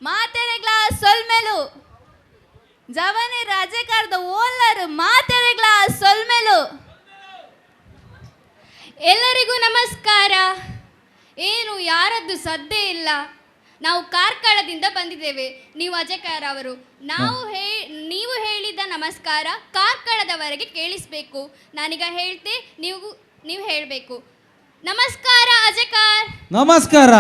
ಮಾತೆರೆಗ್ಲಾ ಸೊಲ್ಮೆಲು ಜವನಿ ರಾಜಕಾರದ ಓಲರು ಮಾತೆರೆಗ್ಲಾ ಸೊಲ್ಮೆಲು. ಎಲ್ಲರಿಗೂ ನಮಸ್ಕಾರ. ಏನು ಯಾರದ್ದು ಸದ್ದೇ ಇಲ್ಲ. ನಾವು ಕಾರ್ಕಳದಿಂದ ಬಂದಿದ್ದೇವೆ. ನೀವು ಅಜಯಕಾರ ಅವರು. ನೀವು ಹೇಳಿದ ನಮಸ್ಕಾರ ಕಾರ್ಕಳದವರೆಗೆ ಕೇಳಿಸ್ಬೇಕು. ನಾನೀಗ ಹೇಳ್ತೆ, ನೀವು ಹೇಳಬೇಕು. ನಮಸ್ಕಾರ ಅಜಯಕಾರ್. ನಮಸ್ಕಾರ.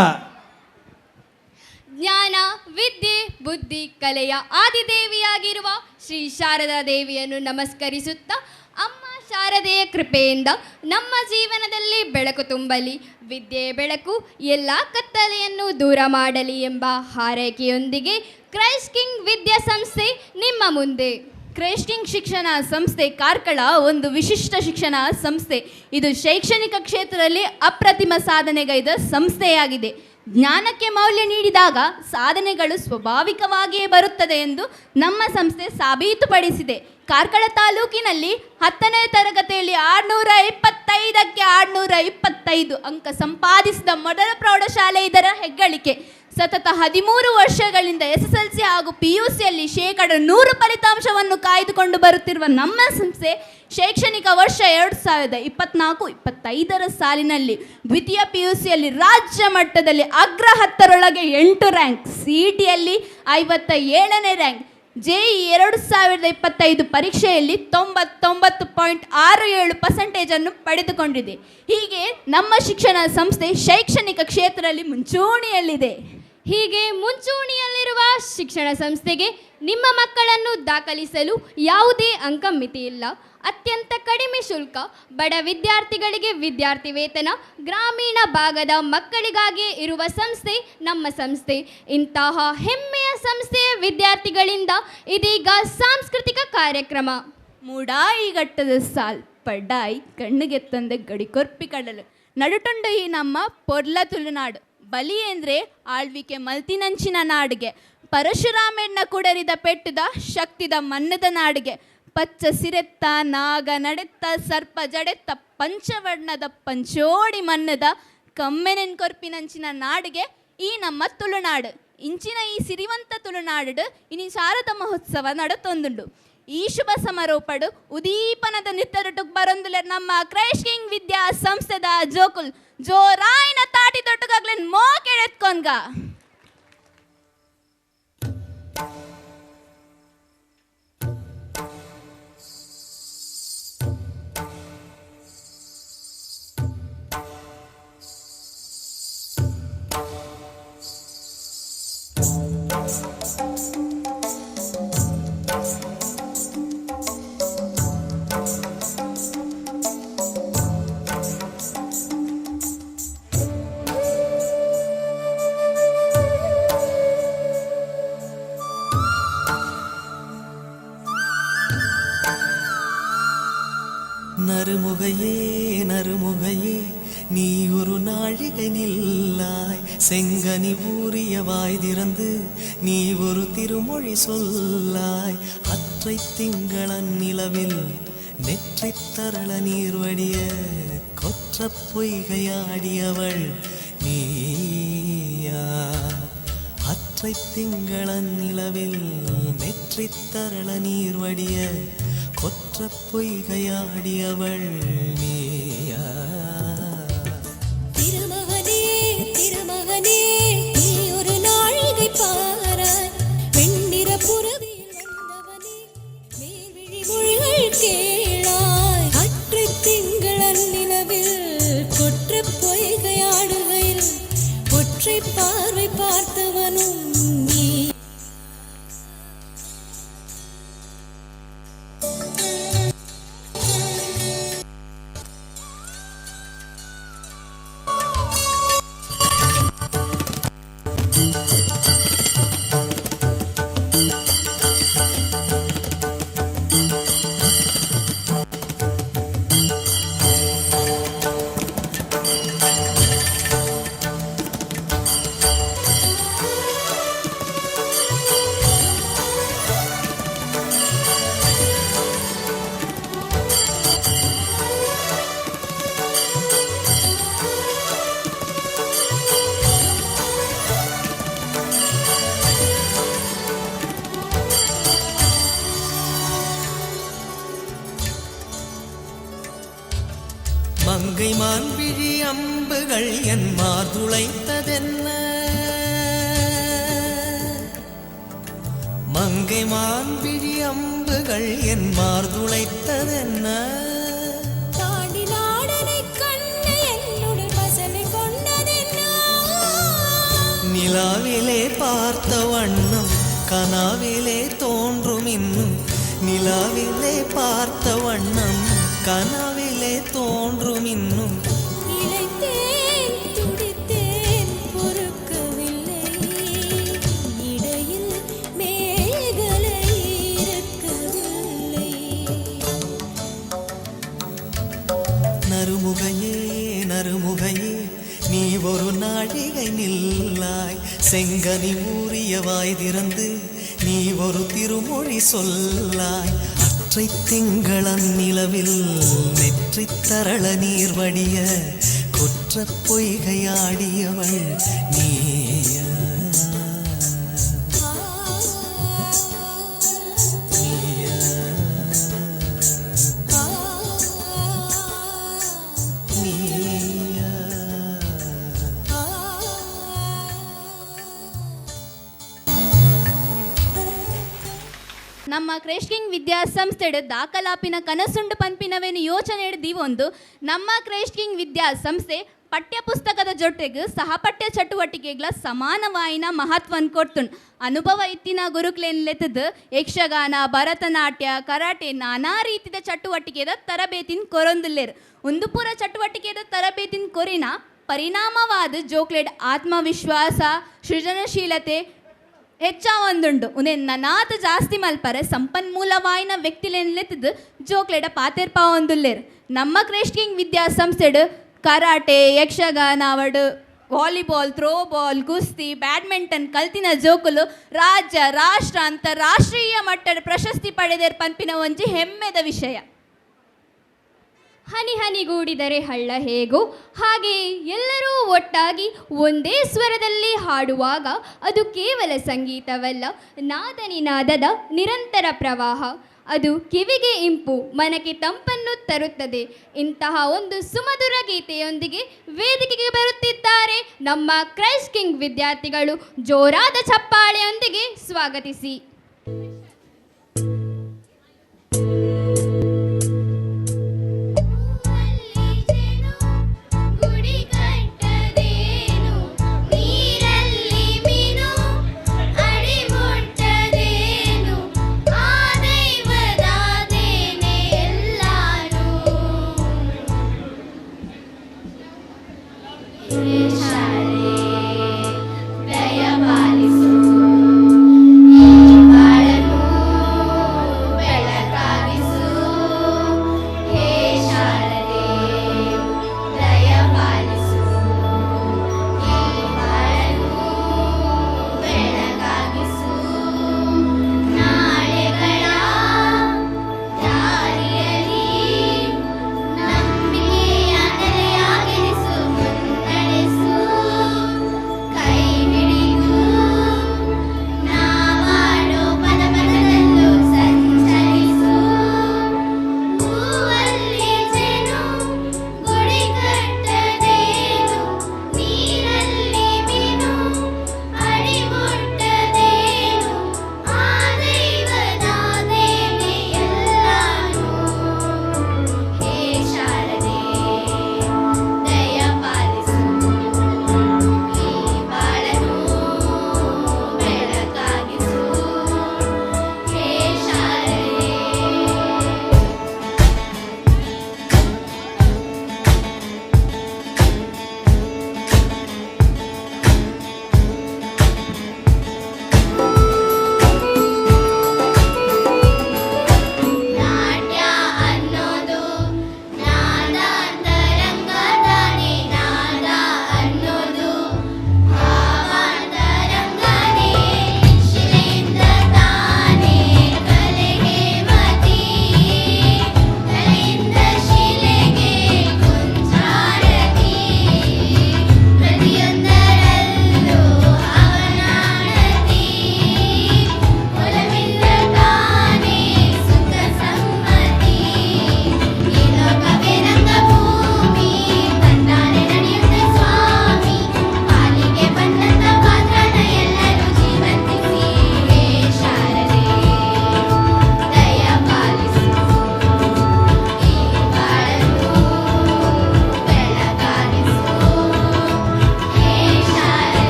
ಜ್ಞಾನ, ವಿದ್ಯೆ, ಬುದ್ಧಿ, ಕಲೆಯ ಆದಿದೇವಿಯಾಗಿರುವ ಶ್ರೀ ಶಾರದಾ ದೇವಿಯನ್ನು ನಮಸ್ಕರಿಸುತ್ತಾ, ಅಮ್ಮ ಶಾರದೆಯ ಕೃಪೆಯಿಂದ ನಮ್ಮ ಜೀವನದಲ್ಲಿ ಬೆಳಕು ತುಂಬಲಿ, ವಿದ್ಯೆ ಬೆಳಕು ಎಲ್ಲ ಕತ್ತಲೆಯನ್ನು ದೂರ ಮಾಡಲಿ ಎಂಬ ಹಾರೈಕೆಯೊಂದಿಗೆ ಕ್ರೈಸ್ಟ್ ಕಿಂಗ್ ವಿದ್ಯಾಸಂಸ್ಥೆ ನಿಮ್ಮ ಮುಂದೆ. ಕ್ರೈಸ್ಟ್ ಕಿಂಗ್ ಶಿಕ್ಷಣ ಸಂಸ್ಥೆ ಕಾರ್ಕಳ ಒಂದು ವಿಶಿಷ್ಟ ಶಿಕ್ಷಣ ಸಂಸ್ಥೆ. ಇದು ಶೈಕ್ಷಣಿಕ ಕ್ಷೇತ್ರದಲ್ಲಿ ಅಪ್ರತಿಮ ಸಾಧನೆಗೈದ ಸಂಸ್ಥೆಯಾಗಿದೆ. ಜ್ಞಾನಕ್ಕೆ ಮೌಲ್ಯ ನೀಡಿದಾಗ ಸಾಧನೆಗಳು ಸ್ವಾಭಾವಿಕವಾಗಿಯೇ ಬರುತ್ತದೆ ಎಂದು ನಮ್ಮ ಸಂಸ್ಥೆ ಸಾಬೀತುಪಡಿಸಿದೆ. ಕಾರ್ಕಳ ತಾಲೂಕಿನಲ್ಲಿ 10ನೇ ತರಗತಿಯಲ್ಲಿ 625ಕ್ಕೆ 625 ಅಂಕ ಸಂಪಾದಿಸಿದ ಮೊದಲ ಪ್ರೌಢಶಾಲೆ ಇದರ ಹೆಗ್ಗಳಿಕೆ. ಸತತ 13 ವರ್ಷಗಳಿಂದ SSLC ಹಾಗೂ PUCಯಲ್ಲಿ 100% ಫಲಿತಾಂಶವನ್ನು ಕಾಯ್ದುಕೊಂಡು ಬರುತ್ತಿರುವ ನಮ್ಮ ಸಂಸ್ಥೆ ಶೈಕ್ಷಣಿಕ ವರ್ಷ 2024-25 ಸಾಲಿನಲ್ಲಿ ದ್ವಿತೀಯ PUCಯಲ್ಲಿ ರಾಜ್ಯ ಮಟ್ಟದಲ್ಲಿ ಅಗ್ರ 10ರೊಳಗೆ 8 ರ್ಯಾಂಕ್, CETಯಲ್ಲಿ 57ನೇ ರ್ಯಾಂಕ್, JEE 2025 ಪರೀಕ್ಷೆಯಲ್ಲಿ 99.67% ಪಡೆದುಕೊಂಡಿದೆ. ಹೀಗೆ ನಮ್ಮ ಶಿಕ್ಷಣ ಸಂಸ್ಥೆ ಶೈಕ್ಷಣಿಕ ಕ್ಷೇತ್ರದಲ್ಲಿ ಮುಂಚೂಣಿಯಲ್ಲಿದೆ. ಹೀಗೆ ಮುಂಚೂಣಿಯಲ್ಲಿರುವ ಶಿಕ್ಷಣ ಸಂಸ್ಥೆಗೆ ನಿಮ್ಮ ಮಕ್ಕಳನ್ನು ದಾಖಲಿಸಲು ಯಾವುದೇ ಅಂಕ ಮಿತಿ ಇಲ್ಲ. ಅತ್ಯಂತ ಕಡಿಮೆ ಶುಲ್ಕ, ಬಡ ವಿದ್ಯಾರ್ಥಿಗಳಿಗೆ ವಿದ್ಯಾರ್ಥಿ ವೇತನ, ಗ್ರಾಮೀಣ ಭಾಗದ ಮಕ್ಕಳಿಗಾಗಿ ಇರುವ ಸಂಸ್ಥೆ ನಮ್ಮ ಸಂಸ್ಥೆ. ಇಂತಹ ಹೆಮ್ಮೆಯ ಸಂಸ್ಥೆಯ ವಿದ್ಯಾರ್ಥಿಗಳಿಂದ ಇದೀಗ ಸಾಂಸ್ಕೃತಿಕ ಕಾರ್ಯಕ್ರಮ. ಮೂಡಾಯಿಗಟ್ಟದ ಸಾಲ್ ಪಡ್ಡಾಯಿ ಕಣ್ಣಿಗೆ ತಂದೆ ಗಡಿಕೊರ್ಪಿ ಕಡಲು ನಡುಟುಂಡು ಈ ನಮ್ಮ ಪೊರ್ಲ ತುಳುನಾಡು. ಬಲಿ ಎಂದ್ರೆ ಆಳ್ವಿಕೆ ಮಲ್ತಿನಂಚಿನ ನಾಡಿಗೆ, ಪರಶುರಾಮೆಣ್ಣ ಕುಡರಿದ ಪೆಟ್ಟುದ ಶಕ್ತಿದ ಮನ್ನದ ನಾಡಿಗೆ, ಪಚ್ಚ ಸಿರೆತ್ತ ನಾಗ ನಡೆತ್ತ ಸರ್ಪ ಜಡೆತ್ತ ಪಂಚವರ್ಣದ ಪಂಚೋಡಿ ಮನ್ನದ ಕಮ್ಮೆನೆನ್ ಕೊರ್ಪಿನಂಚಿನ ನಾಡಿಗೆ ಈ ನಮ್ಮ ತುಳುನಾಡು. ಇಂಚಿನ ಈ ಸಿರಿವಂತ ತುಳುನಾಡು ಇನಿ ಶಾರದ ಮಹೋತ್ಸವ ನಡತೊಂದುಂಡು. ಈ ಶುಭ ಸಮಾರೋಪಡು ಉದೀಪನದ ನಿತ್ತರಟು ಬರೊಂದುಲೆ ನಮ್ಮ ಕ್ರೈಸ್ಟ್ ಕಿಂಗ್ ವಿದ್ಯಾ ಸಂಸ್ಥೆದ ಜೋಕುಲ್ ಜೋರಾಯಿನ ತಾಟಿ ತೊಟ್ಟುಗಾಗ್ಲೇನ್ ಮೋಕೆಳೆತ್ಕೊಂಡ್ಗ. நறுமுகையே நறுமுகையே நீ ஒரு நாழிகை நில்லாய், செங்கனி ஊறிய வாய் திறந்து நீ ஒரு திருமொழி சொல்லாய். அற்றை திங்களன் நிலவில் நெற்றி தரள நீர் வடிய கொற்ற பொய்கையாடியவள் நீயா. அற்றை திங்களன் நிலவில் நெற்றி தரள நீர் வடிய கொற்ற பொய்கையாடியவள் நீயா. திருமகனே திருமகனே நீ ஒரு நாழிகை பாராய், வெண்ணிற புறவியில் வந்தவனே மேல்விழி மொழிகள் கேளாய். அற்றை திங்களன் நிலவில் கொற்ற பொய்கையாடுகையில் ஒற்றை பார்வை பார்த்தவனும் நீ. மங்கை மான்விழி அம்புகள் என் மார்துளைத்ததென்ன மங்கை மான்விழி அம்புகள் என் மார்துளைத்ததென்ன தாண்டி நாடனை கண்ணு என்னுடன் பசலை கொண்டதென்ன நிலாவிலே பார்த்த வண்ணம் கனாவிலே தோன்றும் இன்னும் நிலாவிலே பார்த்த வண்ணம் கனாவிலே தோன்றும் இன்னும் இளைத்தேன் துடித்தேன் பொறுக்கவில்லை இடையில் மேகலை இருக்கவில்லை நறுமுகையே நறுமுகையே நீ ஒரு நாழிகை நில்லாய் செங்கனி ஊறிய வாய் திறந்து நீ ஒரு திருமொழி சொல்லாய் அற்றை திங்களன் நிலவில் நெற்றி தரள நீர் வடிய குற்ற பொய்கையாடியவள் நீயா நீயா நீயா ನಮ್ಮ ಕ್ರೈಸ್ಟ್ ವಿದ್ಯಾಸಂಸ್ಥೆಡ್ ದಾಖಲಾಪಿನ ಕನಸುಂಡು ಪನ್ಪಿನವೇನು ಯೋಚನೆ ಹಿಡ್ದೀವೊಂದು ನಮ್ಮ ಕ್ರೈಸ್ಟ್ ವಿದ್ಯಾಸಂಸ್ಥೆ ಪಠ್ಯಪುಸ್ತಕದ ಜೊತೆಗೆ ಸಹಪಠ್ಯ ಚಟುವಟಿಕೆಗಳ ಸಮಾನವಾಯಿನ ಮಹತ್ವವನ್ನು ಕೊಡ್ತುಂಡು ಅನುಭವ ಇತ್ತಿನ ಗುರುಕ್ಲೇನ್ಲೆತ್ತದು ಯಕ್ಷಗಾನ ಭರತನಾಟ್ಯ ಕರಾಟೆ ನಾನಾ ರೀತಿಯ ಚಟುವಟಿಕೆದ ತರಬೇತಿನ ಕೊರೊಂದುಲ್ಲೇರು ಒಂದು ಪೂರ ಚಟುವಟಿಕೆದ ತರಬೇತಿನ ಕೊರಿನ ಪರಿಣಾಮವಾದ ಜೋಕ್ಲೆಡ್ ಆತ್ಮವಿಶ್ವಾಸ ಸೃಜನಶೀಲತೆ ಹೆಚ್ಚ ಒಂದುಂಡು ಉಂದೆ ನನಾತ ಜಾಸ್ತಿ ಮಲ್ಪರೆ ಸಂಪನ್ಮೂಲವಾಯಿನ ವ್ಯಕ್ತಿಲೆನ್ಲೆತ್ತದು ಜೋಕ್ಲೆಡ ಪಾತೆರ್ಪ ಒಂದುಲ್ಲೇರು ನಮ್ಮ ಕ್ರೈಸ್ಟ್ ವಿದ್ಯಾಸಂಸ್ಥೆಡ್ ಕರಾಟೆ ಯಕ್ಷಗಾನ ಅವಡು ವಾಲಿಬಾಲ್ ಥ್ರೋಬಾಲ್ ಕುಸ್ತಿ ಬ್ಯಾಡ್ಮಿಂಟನ್ ಕಲ್ತಿನ ಜೋಕುಲು ರಾಜ್ಯ ರಾಷ್ಟ್ರ ಅಂತಾರಾಷ್ಟ್ರೀಯ ಮಟ್ಟದ ಪ್ರಶಸ್ತಿ ಪಡೆದೇರು ಪನ್ಪಿನ ಒಂಜಿ ಹೆಮ್ಮೆದ ವಿಷಯ. ಹನಿ ಹನಿಗೂಡಿದರೆ ಹಳ್ಳ ಹೇಗೋ ಹಾಗೆ ಎಲ್ಲರೂ ಒಟ್ಟಾಗಿ ಒಂದೇ ಸ್ವರದಲ್ಲಿ ಹಾಡುವಾಗ ಅದು ಕೇವಲ ಸಂಗೀತವಲ್ಲ, ನಾದನಿನಾದದ ನಿರಂತರ ಪ್ರವಾಹ. ಅದು ಕಿವಿಗೆ ಇಂಪು, ಮನಕ್ಕೆ ತಂಪನ್ನು ತರುತ್ತದೆ. ಇಂತಹ ಒಂದು ಸುಮಧುರ ಗೀತೆಯೊಂದಿಗೆ ವೇದಿಕೆಗೆ ಬರುತ್ತಿದ್ದಾರೆ ನಮ್ಮ ಕ್ರೈಸ್ಟ್ ಕಿಂಗ್ ವಿದ್ಯಾರ್ಥಿಗಳು. ಜೋರಾದ ಚಪ್ಪಾಳೆಯೊಂದಿಗೆ ಸ್ವಾಗತಿಸಿ. ಈ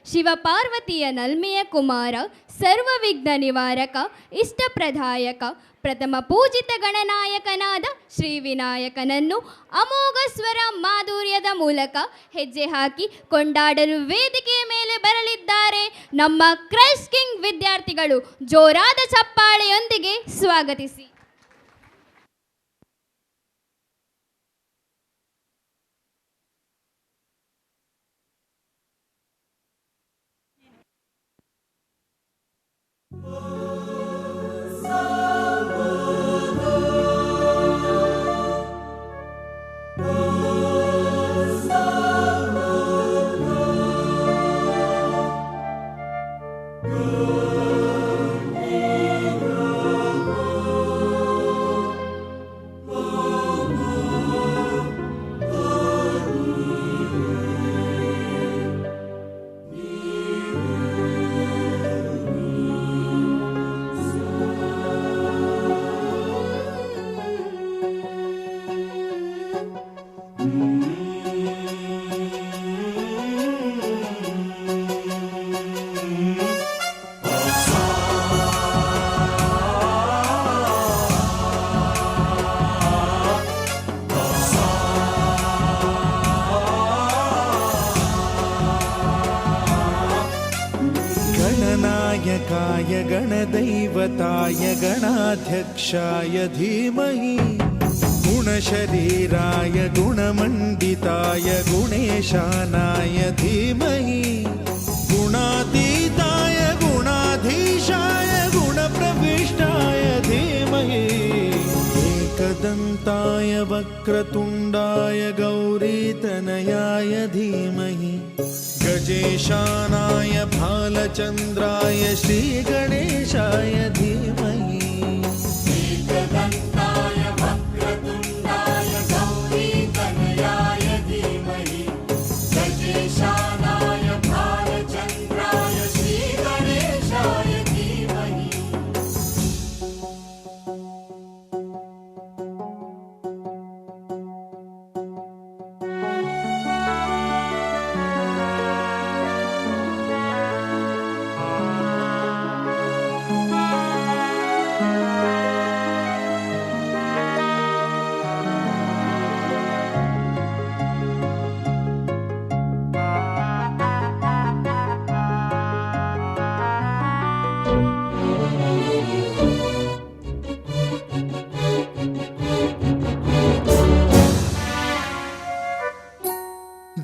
ಶಿವಪಾರ್ವತಿಯ ನಲ್ಮೆಯ ಕುಮಾರ, ಸರ್ವವಿಘ್ನ ನಿವಾರಕ, ಇಷ್ಟಪ್ರದಾಯಕ, ಪ್ರಥಮ ಪೂಜಿತ ಗಣನಾಯಕನಾದ ಶ್ರೀ ವಿನಾಯಕನನ್ನು ಅಮೋಘ ಸ್ವರ ಮಾಧುರ್ಯದ ಮೂಲಕ ಹೆಜ್ಜೆ ಹಾಕಿ ಕೊಂಡಾಡಲು ವೇದಿಕೆಯ ಮೇಲೆ ಬರಲಿದ್ದಾರೆ ನಮ್ಮ ಕ್ರೈಸ್ಟ್ ಕಿಂಗ್ ವಿದ್ಯಾರ್ಥಿಗಳು. ಜೋರಾದ ಚಪ್ಪಾಳೆಯೊಂದಿಗೆ ಸ್ವಾಗತಿಸಿ. गणनायकाय गणदैवताय गणाध्यक्षाय धीमहि, गुणशरीराय गुणमण्डिताय गुणेशानाय धीमहि, गुणातीताय गुणाधीशाय गुणप्रविष्टाय धीमहि, एकदन्ताय वक्रतुण्डाय गौरीतनयाय धीमहि, गजेशानाय भालचन्द्राय श्रीगणेशाय धीमहि, एकदन्ताय वक्रतुण्डाय गौरीतनयाय धीमहि, गजेशानाय भालचन्द्राय श्रीगणेशाय धीमहि.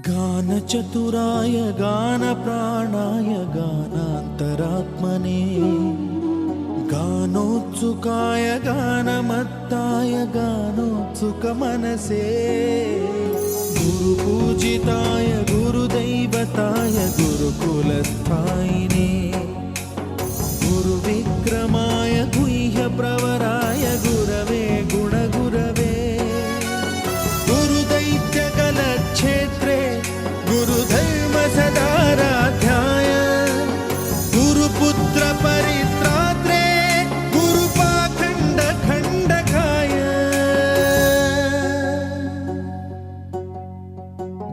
गानचतुराय गानप्राणाय गानान्तरात्मने, गानोत्सुकाय गानमत्ताय गानोत्सुकमनसे, गुरुपूजिताय गुरुदैवताय गुरुकुलस्थायिने, गुरुविक्रमाय गुह्यप्रवराय गुरवे गुणगुरवे, गुरुदैत्यकलक्षेत्रे गुरुधर्मसदाराध्याय, गुरुपुत्र परित्रात्रे गुरुपाखण्ड खण्डकाय,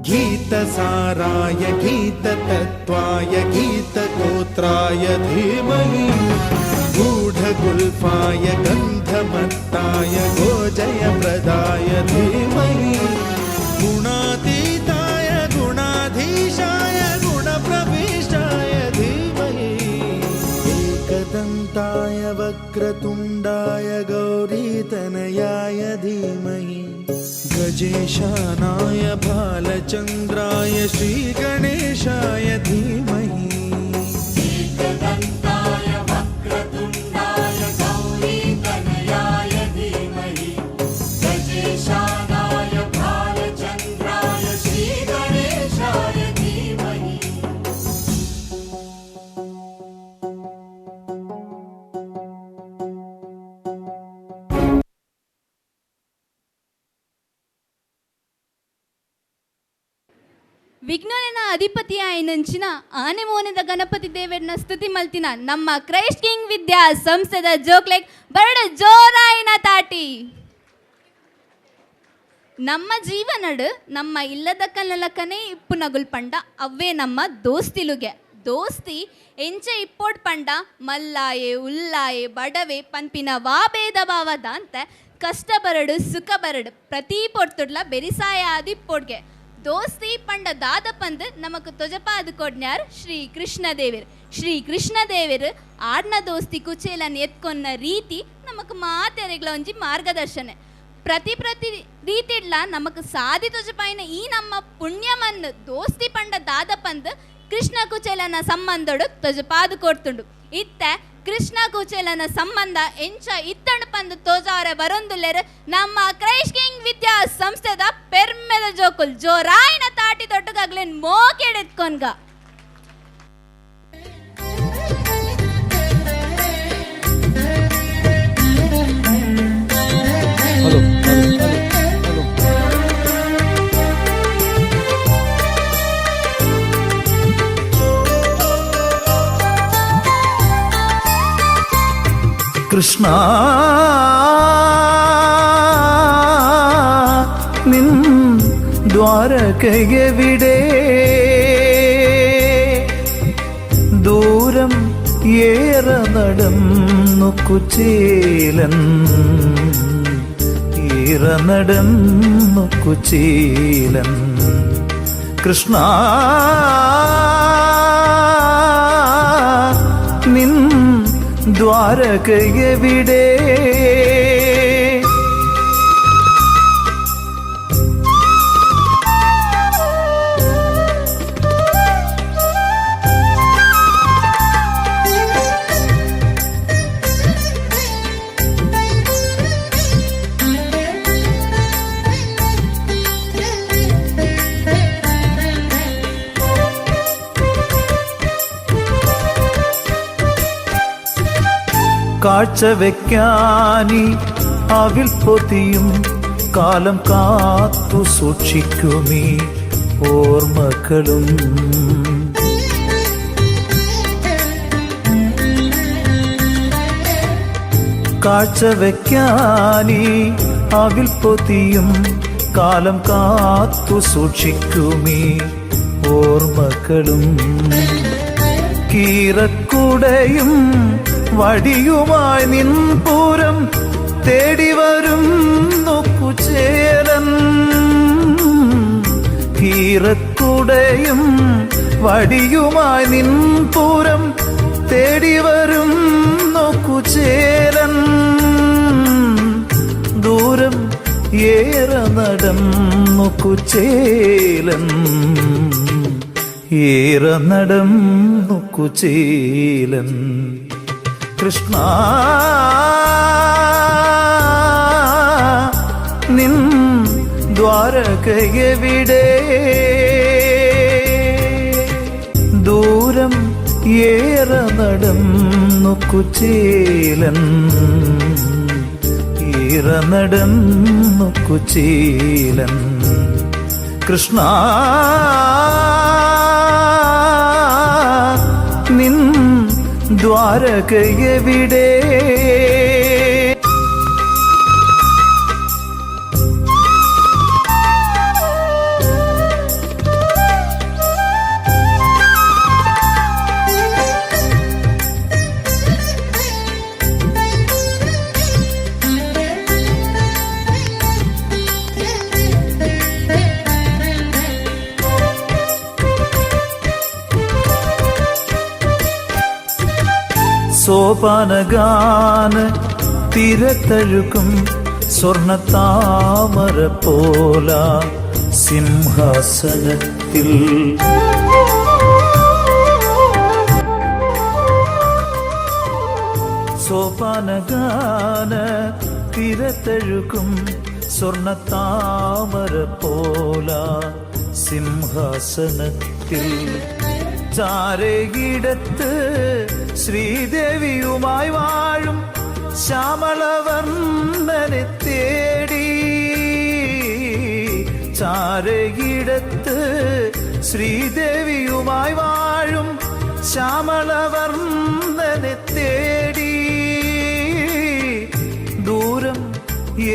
गीतसाराय गीततत्त्वाय गीतगोत्राय धीमहि, गूढगुल्फाय गन्धमत्ताय गोजयप्रदाय धीमहि, गुणातीताय गुणाधीशाय गुणप्रविष्टाय धीमहि, एकदन्ताय वक्रतुण्डाय गौरीतनयाय धीमहि, गजेशानाय भालचन्द्राय श्रीगणेशाय धीमहि, एकदन्ताय वक्रतुण्डाय गौरीतनयाय धीमहि, गजेशानाय भालचन्द्राय श्रीगणेशाय धीमहि. ವಿಜ್ಞಾನನ ಅಧಿಪತಿಯ ಐನಂಚಿನ ಆನೆ ಮೋನದ ಗಣಪತಿ ದೇವರನ್ನ ಸ್ತುತಿ ಮಲ್ತಿನ ನಮ್ಮ ಕ್ರೈಸ್ಟ್ ಕಿಂಗ್ ವಿದ್ಯಾ ಸಂಸ್ಥೆದ ಜೋಕ್ಲೆಗ್ ಬರಡ ಜೋರಾಯಿನ ತಾಟಿ. ನಮ್ಮ ಜೀವನಡು ನಮ್ಮ ಇಲ್ಲದ ಕನ್ನಲಕನೇ ಇಪ್ಪು ನಗುಲ್ ಪಂಡ ಅವೇ ನಮ್ಮ ದೋಸ್ತಿಲುಗೆ ದೋಸ್ತಿ ಎಂಚ ಇಪ್ಪೋಡ್ ಪಂಡ ಮಲ್ಲಾಯೆ ಉಲ್ಲಾಯೆ ಬಡವೆ ಪನ್ಪಿನ ವಾ ಭೇದ ಭಾವದ ಅಂತ ಕಷ್ಟ ಬರಡು ಸುಖ ಬರಡು ಪ್ರತಿ ಪೊರ್ತುಡ್ಲ ಬೆರಿಸಾಯ ಆದಿಪ್ಪೋಡ್ಗೆ ದೋಸ್ತಿ ಪಂಡ ದಾದ ಪಂದ್ ನಮಕ್ ತೊಜಪಾದ ಕೊಡ್ನ್ಯಾರ್ ಶ್ರೀ ಕೃಷ್ಣದೇವರು ಆಡ್ನ ದೋಸ್ತಿ ಕುಚೇಲನ್ ಎತ್ಕೊನ್ನ ರೀತಿ ನಮಕ್ ಮಾತೆರೆಗ್ಲ ಒಂಜಿ ಮಾರ್ಗದರ್ಶನ ಪ್ರತಿ ರೀತಿಡ್ಲ ನಮಕ್ ಸಾದಿ ತೊಜಪಾಯಿನ ಈ ನಮ್ಮ ಪುಣ್ಯಮನ್ ದೋಸ್ತಿ ಪಂಡ ದಾದ ಪಂದ್ ಕೃಷ್ಣ ಕುಚೇಲನ ಸಂಬಂಧಡು ತೊಜಪಾದು ಕೊಡ್ತುಂಡು ಇತ್ತೆ ಕೃಷ್ಣ ಕುಚೇಲನ ಸಂಬಂಧ ಎಂಚ ಇತ್ತಣ ಪಂದು ತೋಜಾರ ಬರೊಂದುಲ್ಲೆರ್ ನಮ್ಮ ಕ್ರೈಸ್ಟ್ ಕಿಂಗ್ ವಿದ್ಯಾ ಸಂಸ್ಥೆದ ಪೆರ್ಮೆದ ಜೋಕುಲ್ ಜೋರಾಯಿನ ತಾಟಿ ತೊಟ್ಟುಗಾಗ್ಲೇನ್ ಮೋಕೆಡೆತ್ಕೊನ್ಗ കൃഷ്ണ നിൻ ദ്വാരകയെവിടെ ദൂരം ഏറെ നടന്നു കുചേലൻ ഏറെ നടന്നു കുചേലൻ കൃഷ്ണ നിൻ ദ്വാരകയെവിടെ കാഴ്ച വെക്കാനി അവിൽ പൊതിയും കാലം കാത്തു സൂക്ഷിക്കുമീ ഓർമ്മകളും കാഴ്ച വെക്കാനി അവിൽ പൊതിയും കാലം കാത്തു സൂക്ഷിക്കുമീ ഓർമ്മകളും കീറക്കുടയും വടിയുമായി നിൻപൂരം തേടി വരും കുചേലൻ കീറക്കുടയും വടിയുമായി നിൻപൂരം തേടി വരും കുചേലൻ ദൂരം ഏറെ നടന്നു കുചേലൻ ഏറെ നടന്നു കുചേലൻ കൃഷ്ണ നിൻ ദ്വാരകയെവിടെ ദൂരം ഏറെ നടന്നു കുചേലൻ ഏറെ നടന്നു കുചേലൻ കൃഷ്ണ നിൻ ദ്വാരകയെവിടെ സോപാനഗാന തിരത്തഴുകും സ്വർണത്താമര പോല സിംഹാസനത്തിൽ സോപാനഗാന തിരത്തഴുകും സ്വർണത്താമര പോല സിംഹാസനത്തിൽ ചാരയിടത്ത് ശ്രീദേവിയുമായി വാഴും ശ്യാമളവർണ്ണനെ തേടി ചാരയിടത്ത് ശ്രീദേവിയുമായി വാഴും ശ്യാമളവർണ്ണനെ തേടി ദൂരം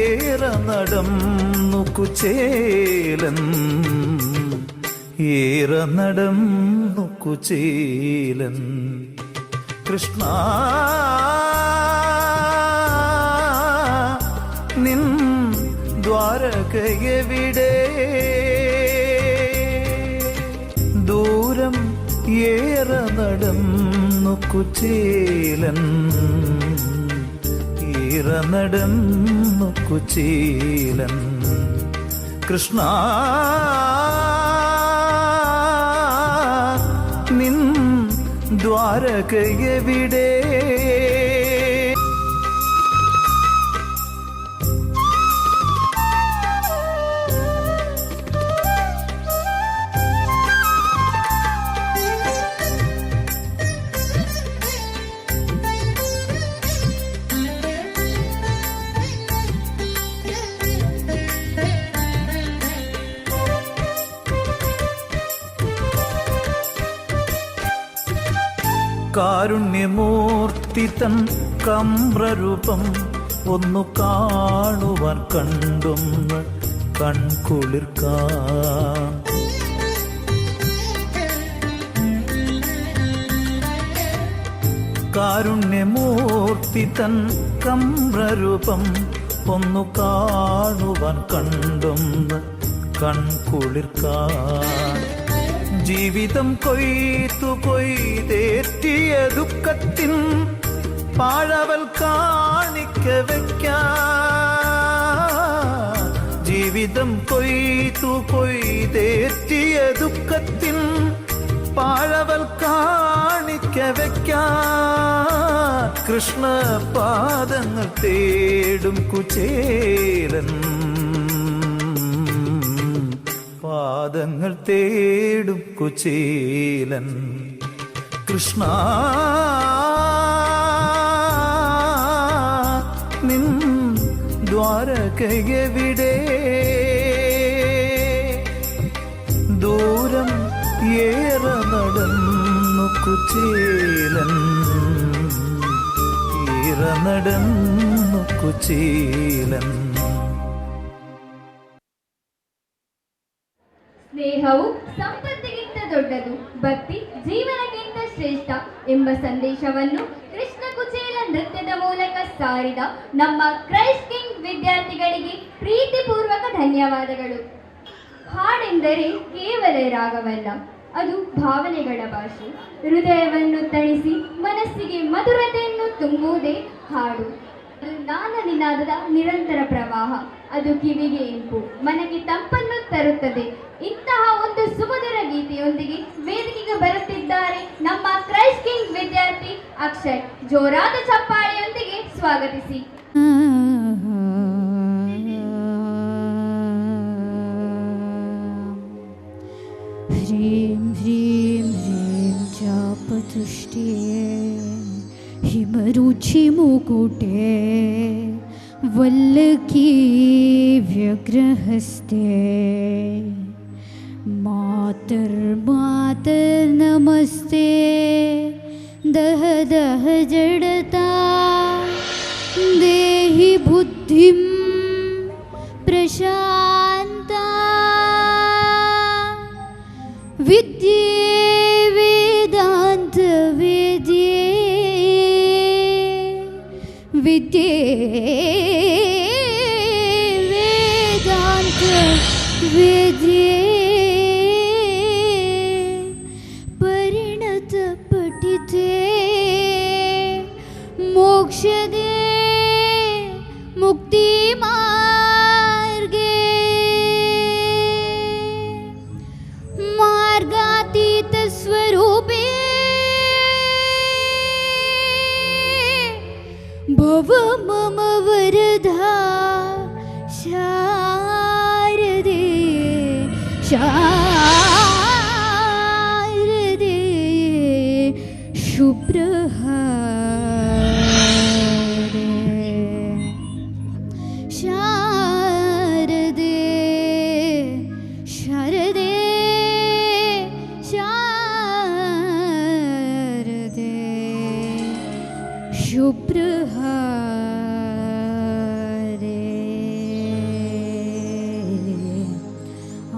ഏറെ നടന്നു കുചേലൻ ഏറെ നടന്നു കുചേലൻ. കൃഷ്ണ നിൻ ദ്വാരകയെവിടെ? ദൂരം ഏറെ നടന്നു കുചേലൻ, ഏറെ നടന്നു കുചേലൻ. കൃഷ്ണ നിൻ ദ്വാരകയെവിടെ? കാരുണ്യമൂർത്തി തൻ കമ്രരൂപം ഒന്നു കാണുവാൻ കണ്ടൊന്ന് കൺകുളിർക്കാൻ. കാരുണ്യമൂർത്തി തൻ കമ്രരൂപം ഒന്നു കാണുവാൻ കണ്ടൊന്ന് കൺകുളിർക്കാൻ. ജീവിതം കൊയ്ത്തു കൊയ്തേറ്റിയ ദുഃഖത്തിൻ പാഴവൽ കാണിക്ക വയ്ക്കാൻ. ജീവിതം കൊയ്ത്തു കൊയ്തേറ്റിയ ദുഃഖത്തിൻ പാഴവൽ കാണിക്ക വയ്ക്കാൻ. കൃഷ്ണ പാദങ്ങൾ തേടും കുചേലൻ, പാദങ്ങൾ തേടും കുചേലൻ. കൃഷ്ണ നിൻ ദ്വാരകയെവിടെ? ദൂരം ഏറെ നടന്നു കുചേലൻ, ഏറെ നടന്നു കുചേലൻ. ಸ್ನೇಹವು ಸಂಪತ್ತಿಗಿಂತ ದೊಡ್ಡದು, ಭಕ್ತಿ ಜೀವನಕ್ಕಿಂತ ಶ್ರೇಷ್ಠ ಎಂಬ ಸಂದೇಶವನ್ನು ಕೃಷ್ಣ ಕುಚೇಲ ನೃತ್ಯದ ಮೂಲಕ ಸಾರಿದ ನಮ್ಮ ಕ್ರೈಸ್ಟ್ ಕಿಂಗ್ ವಿದ್ಯಾರ್ಥಿಗಳಿಗೆ ಪ್ರೀತಿಪೂರ್ವಕ ಧನ್ಯವಾದಗಳು. ಹಾಡೆಂದರೆ ಕೇವಲ ರಾಗವಲ್ಲ, ಅದು ಭಾವನೆಗಳ ಭಾಷೆ. ಹೃದಯವನ್ನು ತಣಿಸಿ ಮನಸ್ಸಿಗೆ ಮಧುರತೆಯನ್ನು ತುಂಬುವುದೇ ಹಾಡು. ಅದು ನಾದ ನಿನಾದದ ನಿರಂತರ ಪ್ರವಾಹ. ಅದು ಕಿವಿಗೆ ಇಂಪು, ಮನಕ್ಕೆ ತಂಪನ್ನು ತರುತ್ತದೆ. ಇಂತಹ ಒಂದು ಸುಮಧುರ ಗೀತೆಯೊಂದಿಗೆ ವೇದಿಕೆಗೆ ಬರುತ್ತಿದ್ದಾರೆ ನಮ್ಮ ಕ್ರೈಸ್ಟ್ ಕಿಂಗ್ ವಿದ್ಯಾರ್ಥಿ ಅಕ್ಷಯ್. ಜೋರಾದ ಚಪ್ಪಾಳೆಯೊಂದಿಗೆ ಸ್ವಾಗತಿಸಿ. ह्रीं ह्रीं ह्रीं चापतुष्टे हिमरुचिमुकुटे वल्लकी व्यग्रहस्ते मातर्मातर्नमस्ते दह दह जडता देहि बुद्धिं प्रशान्ता विद्ये वेदान्त वेद्ये विद्ये वेदान्त वेद्ये परिणत पठिते मोक्षदे मुक्ति मार्गे मार्गातीत स्वरूपे भव मम वरदा शारदे शारदे शुभ्रहारे शारदे शारदे शारदे शुभ्रहारे आ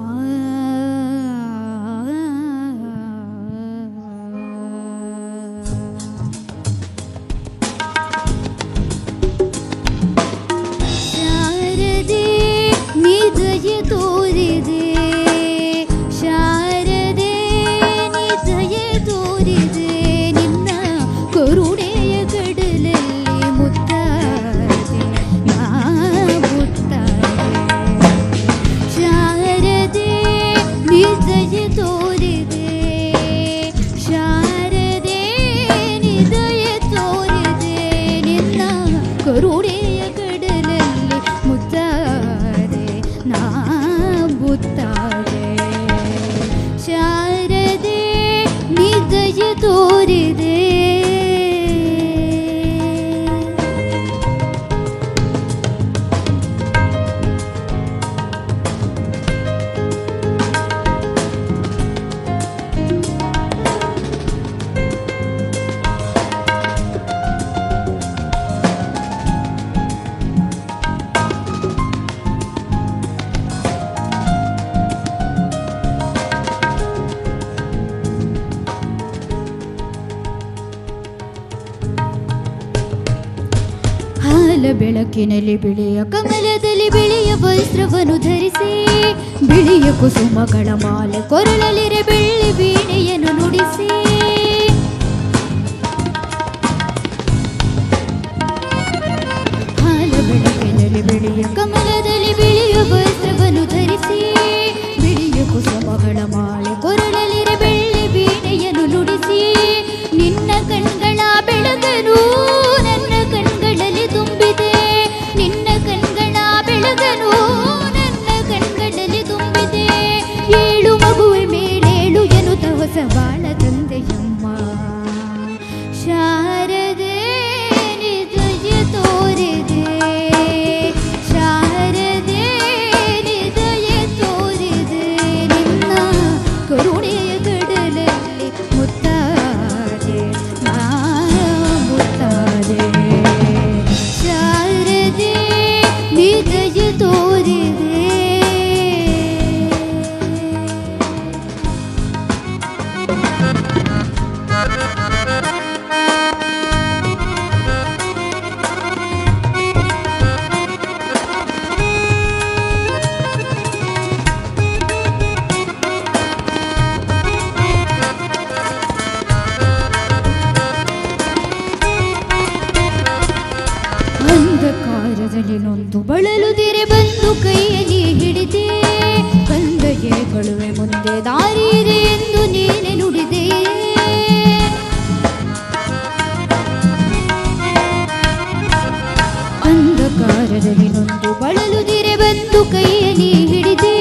ತೋರಿದೆ. ಹಾಲ ಬೆಳಕಿನಲ್ಲಿ ಬಿಳಿಯ ಕಮಲದಲ್ಲಿ ಬಿಳಿಯ ವಸ್ತ್ರವನ್ನು ಧರಿಸಿ, ಬಿಳಿಯ ಕುಸುಮಗಳ ಮಾಲೆ ಕೊರಳಲಿರೆ ಬೆಳ್ಳಿ ವೀಣೆಯನ್ನು ನುಡಿಸಿ, ಹಾಲ ಬೆಳಕಿನಲ್ಲಿ ಬಿಳಿಯ ಕಮಲದಲ್ಲಿ ಬಿಳಿಯ ವಸ್ತ್ರವನ್ನು ಧರಿಸಿ, ಬಿಳಿಯ ಕುಸುಮಗಳ ಮಾಲೆ ಕೊರಳಲಿರೆ ಬೆಳ್ಳಿ ವೀಣೆಯನ್ನು ನುಡಿಸಿ, ನಿನ್ನ ಕಣ್ಗಳ ಬೆಳಗನು ನನ್ನ ಕಣ್ಗಳಲ್ಲಿ ತುಂಬಿದೆ, ನಿನ್ನ ಕಣ್ಗಳ ಬೆಳಗನು ನನ್ನ ಕಣ್ಗಳಲ್ಲಿ ತುಂಬಿದೆ, ಏಳು ಮಗುವೆ ಮೇಲೇಳು ಎನ್ನುತ್ತ ಹೊಸ ಬಾಳ ತಂದೆಯಮ್ಮ ಶಾರದೆ ನಿಜಯ ತೋರಿದೆ, ಶಾರದೆ ನಿಜಯ ತೋರಿದೆ, ನಿನ್ನ ಕರುಣೆಯ ಕಡಲಲ್ಲಿ ಮುತ್ತಾದೆ ನಾ ಮುತ್ತಾದೆ, ಶಾರದೆ ನಿಜಯ ತೋರಿದೆ. ಅಂಧಕಾರದಲ್ಲಿ ನೊಂದು ಬಳಲುದಿರೆ ಬಂದು ಕೈಯಲ್ಲಿ ಹಿಡಿದೆ, ಕಂದಗೆಗಳುವೆ ಮುಂದೆ ದಾರಿ ಇದೆ ಎಂದು ನೀನೆ ನುಡಿದೆ, ಅಂಧಕಾರದಲ್ಲಿ ನೊಂದು ಬಳಲುದಿರೆ ಬಂದು ಕೈಯಲ್ಲಿ ಹಿಡಿದೆ,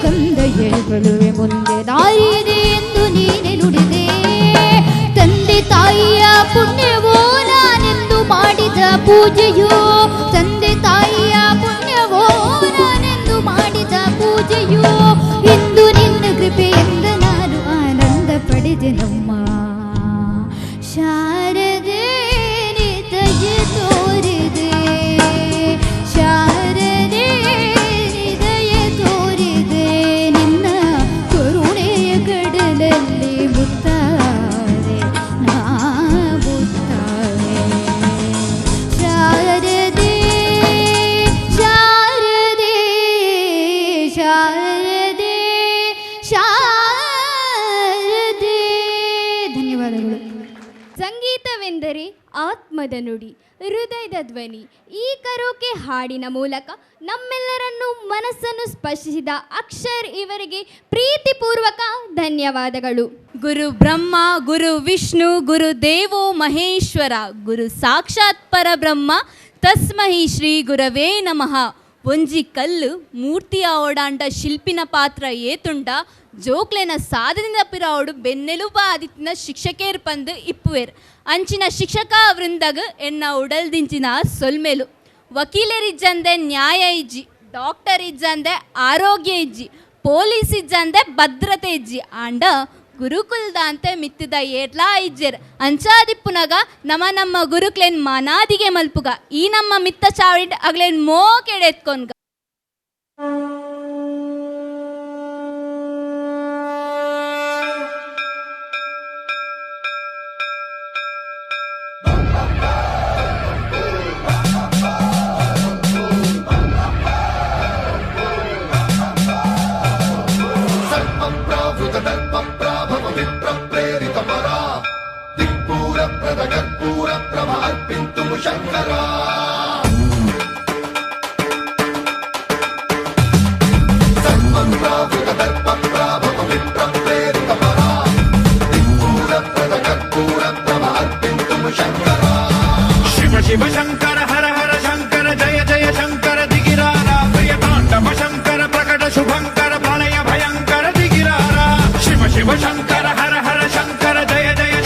ಕಂದಗೆಗಳುವೆ ಮುಂದೆ ದಾರಿ ಇದೆ ಎಂದು ನೀನೆ ನುಡಿದೆ, ತಂದೆ ತಾಯಿಯ ಪುಣ್ಯವೋ ನಾನೆಂದು ಮಾಡಿದ ಪೂಜೆಯೋ, ತಂದೆ ತಾಯಿಯ ಪುಣ್ಯವೋ ನಾನೆಂದು ಮಾಡಿದ ಪೂಜೆಯೋ, ಇಂದು ನಿನ್ನ ಕೃಪೆಯಿಂದ ನಾನು ಆನಂದ ಪಡೆದೆನಮ್ಮ ಶಾರದೆ ನಿಜಯ ತೋರಿದೆ, ಶಾರದೆ ನಿಜಯ ತೋರಿದೆ, ನಿನ್ನ ಕರುಣೆಯ ಕಡಲಲ್ಲಿ ಮುತ್ತಾರೆ ನಾ ಮುತ್ತಾರೆ, ಶಾರದೆ ಶಾರದೆ ಶಾರದೆ ಶಾರದೆ. ಧನ್ಯವಾದಗಳು. ಸಂಗೀತವೆಂದರೆ ಆತ್ಮದ ನುಡಿ, ಹೃದಯದ ಧ್ವನಿ. ಈ ಕರೋಕೆ ಹಾಡಿನ ಮೂಲಕ ನಮ್ಮೆಲ್ಲರನ್ನು ಮನಸ್ಸನ್ನು ಸ್ಪರ್ಶಿಸಿದ ಅಕ್ಷರ್ ಇವರಿಗೆ ಪ್ರೀತಿಪೂರ್ವಕ ಧನ್ಯವಾದಗಳು. ಗುರು ಬ್ರಹ್ಮ ಗುರು ವಿಷ್ಣು ಗುರು ದೇವೋ ಮಹೇಶ್ವರ ಗುರು ಸಾಕ್ಷಾತ್ ಪರಬ್ರಹ್ಮ ತಸ್ಮೈ ಶ್ರೀ ಗುರವೇ ನಮಃ. ಒಂಜಿ ಕಲ್ಲು ಮೂರ್ತಿಯ ಓಡಾಂಡ ಶಿಲ್ಪಿನ ಪಾತ್ರ ಏತುಂಡ ಜೋಕ್ಲೆನ ಸಾಧನೆದ ಪಿರಾವಡು ಬೆನ್ನೆಲುಬ ಆದಿತ್ತಿನ ಶಿಕ್ಷಕೇರ್ ಪಂದು ಇಪ್ಪುವೆರ್. ಅಂಚಿನ ಶಿಕ್ಷಕ ವೃಂದಗ ಎನ್ನ ಉಡಲ್ದಿಂಚಿನ ಸೊಲ್ಮೆಲು ವಕೀಲರಿಜ್ಜಂದೆ ನ್ಯಾಯ ಇಜ್ಜಿ, ಡಾಕ್ಟರ್ ಇಜ್ಜಂದೆ ಆರೋಗ್ಯ ಇಜ್ಜಿ, ಪೊಲೀಸ್ ಇಜ್ಜಂದೆ ಭದ್ರತೆ ಇಜ್ಜಿ ಆಂಡ ಗುರುಕುಲ್ದ ಅಂತೆ ಮಿತ್ತಿದ ಏಟ್ಲಾ ಇಜ್ಜೆರ್ ಅಂಚಾದಿಪ್ಪುನಗ ನಮ್ಮ ಗುರುಕ್ಲೇನ್ ಮನಾದಿಗೆ ಮಲ್ಪುಗ ಈ ನಮ್ಮ ಮಿತ್ತ ಚಾವಡಿ ಅಗ್ಲೇನ್ ಮೋಕೆಡೆತ್ಕೊನ್ಗ. ಶಿವ ಶಂಕರ ಹರ ಹರ ಶಂಕರ ಜಯ ಜಯ ಶಂಕರ ದಿಗಿರಾರ ಪ್ರಿಯ ತಾಂಡವ ಶಂಕರ ಪ್ರಕಟ ಶುಭಂಕರ ಪ್ರಳಯ ಭಯಂಕರ ದಿಗಿರಾರ ಶಿವ ಶಿವ ಶಂಕರ ಹರ ಹರ ಶಂಕರ ಜಯ ಜಯ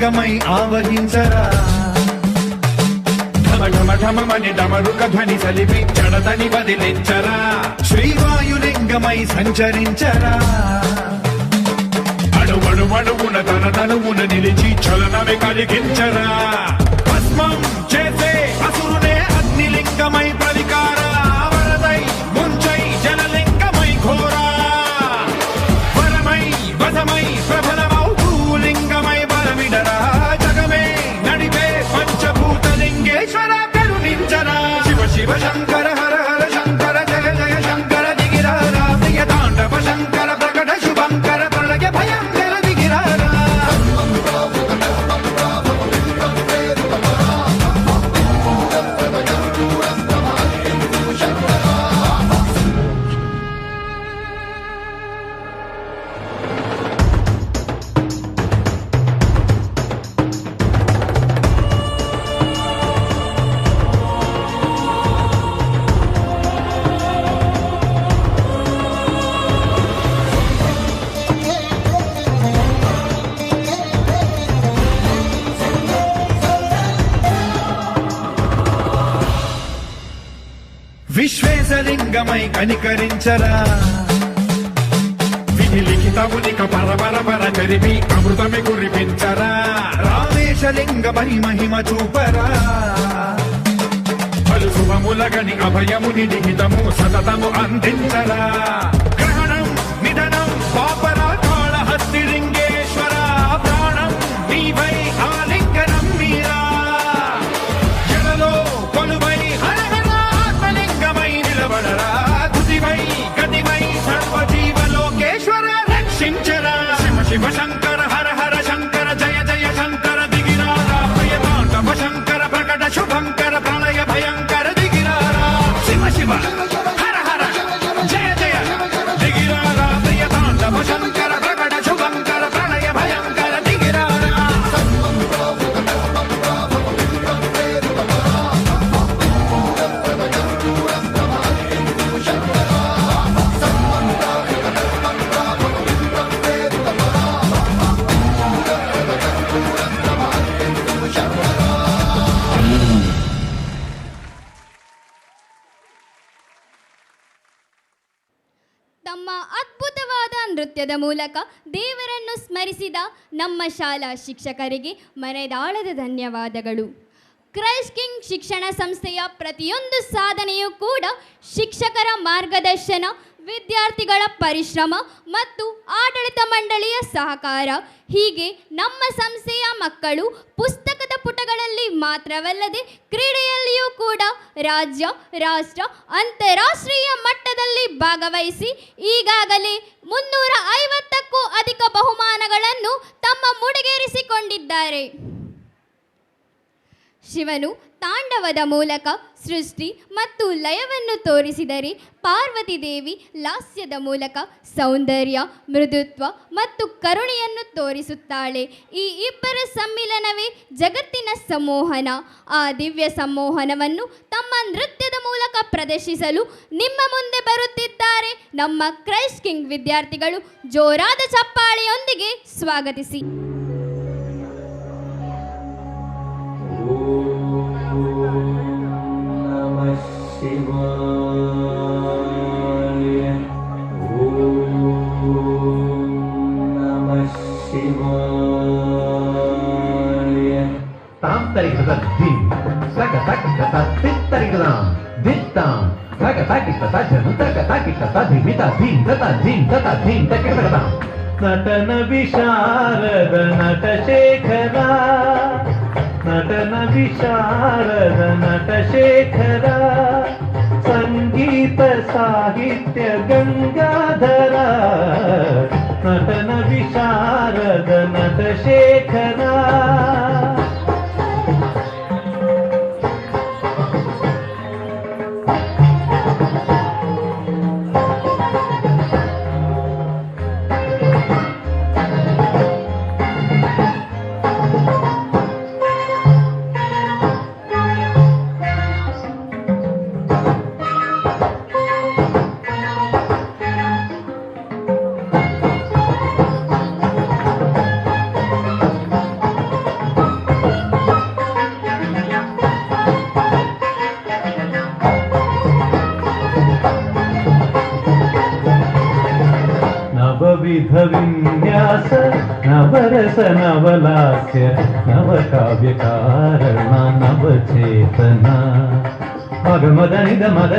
విశ్వేశలింగమై ఆవహించరా ఢమ ఢమ ఢమమని డమరుక ధ్వని సలిపి జడతని వదిలించరా శ్రీవాయులింగమై సంచరించరా అడువడువడువున తన తనువున నిలిచి చలనమే కలిగించరా భస్మం చేసే అసురునే అగ్నిలింగమై ప్రవికారా వరదై ముంచై జలలింగమై ఘోరా వరమై వసమై ప్రబలమౌ భూలింగమై బలమిడరా జగమే నడిపే పంచభూతలింగేశ్వర కరుణించరా శివ శివ శంకర హర హర శంకర జయ జయ శంకర దిగిరారా ప్రియ తాండవ శంకర ప్రకట శుభంకర ప్రళయ భయంకర దిగిరారా విశ్వేశలింగమై కనికరించరా విధి లిఖితమునిక పరపర జరిపి అమృతమి కురిపించరా రామేశలింగమై మహిమ చూపరా పలు శుభములగని అభయముని నిహితము సతతము అందించరా గ్రహణం నిధనం పాపరా కాళహస్తి లింగేశ్వర ప్రాణం నీవై ఆలింగనం మీరా జలలో కొలువై హర హర ఆత్మలింగమై నిలబడరా తుదివై గతివై సర్వజీవలోకేశ్వర రక్షించరా శివ శివ శంకర హర హర శంకర జయ జయ శంకర దిగిరారా ప్రియ తాండవ శంకర ప్రకట శుభంకర ప్రళయ భయంకర దిగిరారా శివ శివ హర హర జయ జయ దిగిరారా ప్రియ తాండవ శంకర ప్రకట శుభంకర ప్రళయ భయంకర దిగిరారా ತಮ್ಮ ಅದ್ಭುತವಾದ ನೃತ್ಯದ ಮೂಲಕ ದೇವರನ್ನು ಸ್ಮರಿಸಿದ ನಮ್ಮ ಶಾಲಾ ಶಿಕ್ಷಕರಿಗೆ ಮನೆದಾಳದ ಧನ್ಯವಾದಗಳು. ಕ್ರೈಸ್ಟ್ ಕಿಂಗ್ ಶಿಕ್ಷಣ ಸಂಸ್ಥೆಯ ಪ್ರತಿಯೊಂದು ಸಾಧನೆಯೂ ಕೂಡ ಶಿಕ್ಷಕರ ಮಾರ್ಗದರ್ಶನ, ವಿದ್ಯಾರ್ಥಿಗಳ ಪರಿಶ್ರಮ ಮತ್ತು ಆಡಳಿತ ಮಂಡಳಿಯ ಸಹಕಾರ. ಹೀಗೆ ನಮ್ಮ ಸಂಸ್ಥೆಯ ಮಕ್ಕಳು ಪುಸ್ತಕದ ಪುಟಗಳಲ್ಲಿ ಮಾತ್ರವಲ್ಲದೆ ಕ್ರೀಡೆಯಲ್ಲಿಯೂ ಕೂಡ ರಾಜ್ಯ, ರಾಷ್ಟ್ರ, ಅಂತಾರಾಷ್ಟ್ರೀಯ ಮಟ್ಟದಲ್ಲಿ ಭಾಗವಹಿಸಿ ಈಗಾಗಲೇ 350ಕ್ಕೂ ಅಧಿಕ ಬಹುಮಾನಗಳನ್ನು ತಮ್ಮ ಮುಡಿಗೇರಿಸಿಕೊಂಡಿದ್ದಾರೆ. ಶಿವನು ತಾಂಡವದ ಮೂಲಕ ಸೃಷ್ಟಿ ಮತ್ತು ಲಯವನ್ನು ತೋರಿಸಿದರೆ, ಪಾರ್ವತಿ ದೇವಿ ಲಾಸ್ಯದ ಮೂಲಕ ಸೌಂದರ್ಯ, ಮೃದುತ್ವ ಮತ್ತು ಕರುಣೆಯನ್ನು ತೋರಿಸುತ್ತಾಳೆ. ಈ ಇಬ್ಬರ ಸಮ್ಮಿಲನವೇ ಜಗತ್ತಿನ ಸಂಮೋಹನ. ಆ ದಿವ್ಯ ಸಂಮೋಹನವನ್ನು ತಮ್ಮ ನೃತ್ಯದ ಮೂಲಕ ಪ್ರದರ್ಶಿಸಲು ನಿಮ್ಮ ಮುಂದೆ ಬರುತ್ತಿದ್ದಾರೆ ನಮ್ಮ ಕ್ರೈಸ್ಟ್ ಕಿಂಗ್ ವಿದ್ಯಾರ್ಥಿಗಳು. ಜೋರಾದ ಚಪ್ಪಾಳೆಯೊಂದಿಗೆ ಸ್ವಾಗತಿಸಿ. Tam tarikata dim, saka takikata titarikadam, dittam, saka takikata janutaka takikata dimita dim takikadam. ನಟನ ವಿಶಾರದ ನಟ ಶೇಖರ, ನಟನ ವಿಶಾರದ ನಟ ಶೇಖರ, ಸಂಗೀತ ಸಾಹಿತ್ಯ ಗಂಗಾಧರ, ನಟನ ವಿಶಾರದ ನಟ ಶೇಖರ. ನವವಿಧ ವಿನ್ಯಾಸ ನವರಸ ನವಲಾಸ್ಯ ನವಕಾವ್ಯ ಕಾರಣ ನವಚೇತನ ಮಗ ಮದ ನಿದ ಮದ